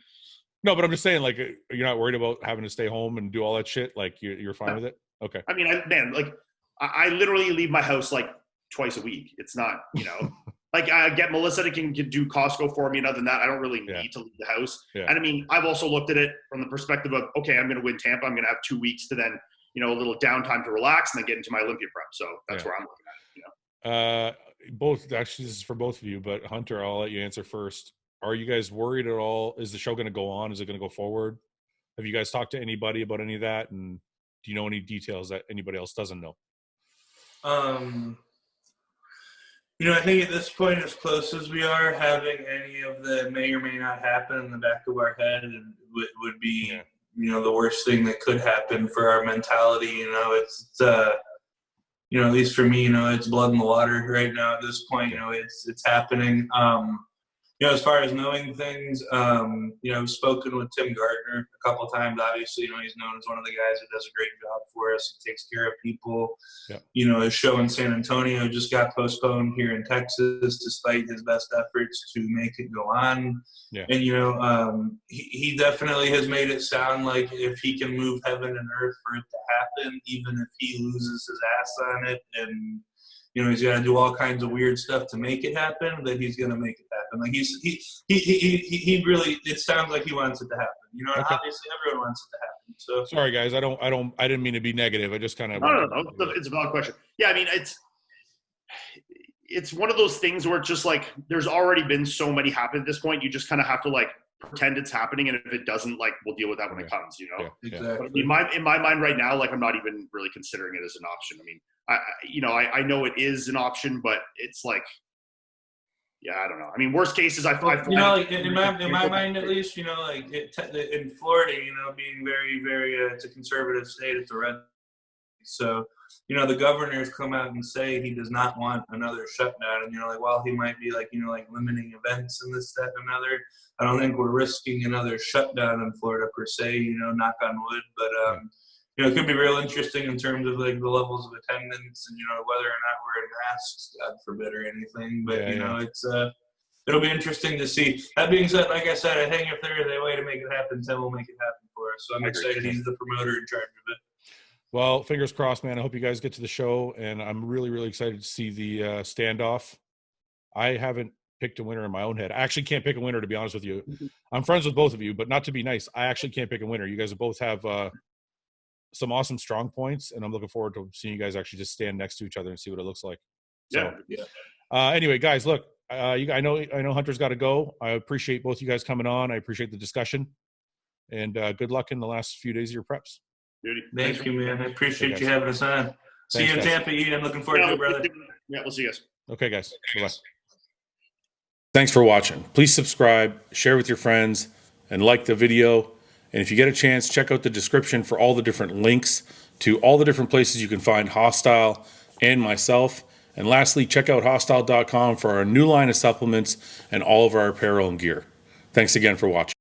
Speaker 1: No, but I'm just saying you're not worried about having to stay home and do all that shit? You're fine with it? Okay.
Speaker 3: I mean, I literally leave my house like twice a week. It's not, like I get Melissa to can do Costco for me, and other than that, I don't really need to leave the house.
Speaker 1: Yeah.
Speaker 3: And I mean, I've also looked at it from the perspective of, okay, I'm going to win Tampa. I'm going to have 2 weeks to then, a little downtime to relax and then get into my Olympia prep. So that's where I'm looking at it.
Speaker 1: Both, actually, this is for both of you, but Hunter, I'll let you answer first. Are you guys worried at all? Is the show going to go on? Is it going to go forward? Have you guys talked to anybody about any of that? And do you know any details that anybody else doesn't know?
Speaker 2: I think at this point, as close as we are, having any of the may or may not happen in the back of our head would be, the worst thing that could happen for our mentality. It's at least for me, it's blood in the water right now at this point. It's happening. As far as knowing things, I've spoken with Tim Gardner a couple of times. Obviously, he's known as one of the guys who does a great job for us. He takes care of people. Yeah. His show in San Antonio just got postponed here in Texas, despite his best efforts to make it go on. Yeah. And, he definitely has made it sound like if he can move heaven and earth for it to happen, even if he loses his ass on it and he's got to do all kinds of weird stuff to make it happen, that he's going to make it happen. Like he really, it sounds like he wants it to happen.
Speaker 1: Okay.
Speaker 2: Obviously everyone wants it to happen. So
Speaker 1: sorry guys, I didn't mean to be negative. I just kind of
Speaker 3: no. It's a valid question. Yeah, I mean it's one of those things where it's just like there's already been so many happen at this point. You just kind of have to like pretend it's happening, and if it doesn't, like we'll deal with that when it comes.
Speaker 1: Yeah.
Speaker 2: Exactly.
Speaker 3: But in my mind right now, like I'm not even really considering it as an option. I mean, I know it is an option, but it's like, I don't know. I mean, worst cases, I find
Speaker 2: in my mind at least, in Florida, being very, very, it's a conservative state, it's a red. So, the governor's come out and say he does not want another shutdown. And, while he might be limiting events and this, that, and another, I don't think we're risking another shutdown in Florida per se, knock on wood. But, it could be real interesting in terms of the levels of attendance and, whether or not we're in masks, God forbid, or anything. But, it's, it'll be interesting to see. That being said, like I said, I think if there is a way to make it happen, Tim will make it happen for us. So I'm excited he's the promoter in charge of it.
Speaker 1: Well, fingers crossed, man. I hope you guys get to the show, and I'm really, really excited to see the standoff. I haven't picked a winner in my own head. I actually can't pick a winner, to be honest with you. I'm friends with both of you, but not to be nice. I actually can't pick a winner. You guys both have some awesome strong points, and I'm looking forward to seeing you guys actually just stand next to each other and see what it looks like. So, anyway, guys, look, I know Hunter's got to go. I appreciate both you guys coming on. I appreciate the discussion, and good luck in the last few days of your preps.
Speaker 2: Thank you, man. I appreciate you having us on. See you in Tampa, Ian. Looking forward to it, brother.
Speaker 3: Yeah, we'll see you guys.
Speaker 1: Okay, guys. Bye-bye. Thanks for watching. Please subscribe, share with your friends, and like the video. And if you get a chance, check out the description for all the different links to all the different places you can find Hostile and myself. And lastly, check out hostile.com for our new line of supplements and all of our apparel and gear. Thanks again for watching.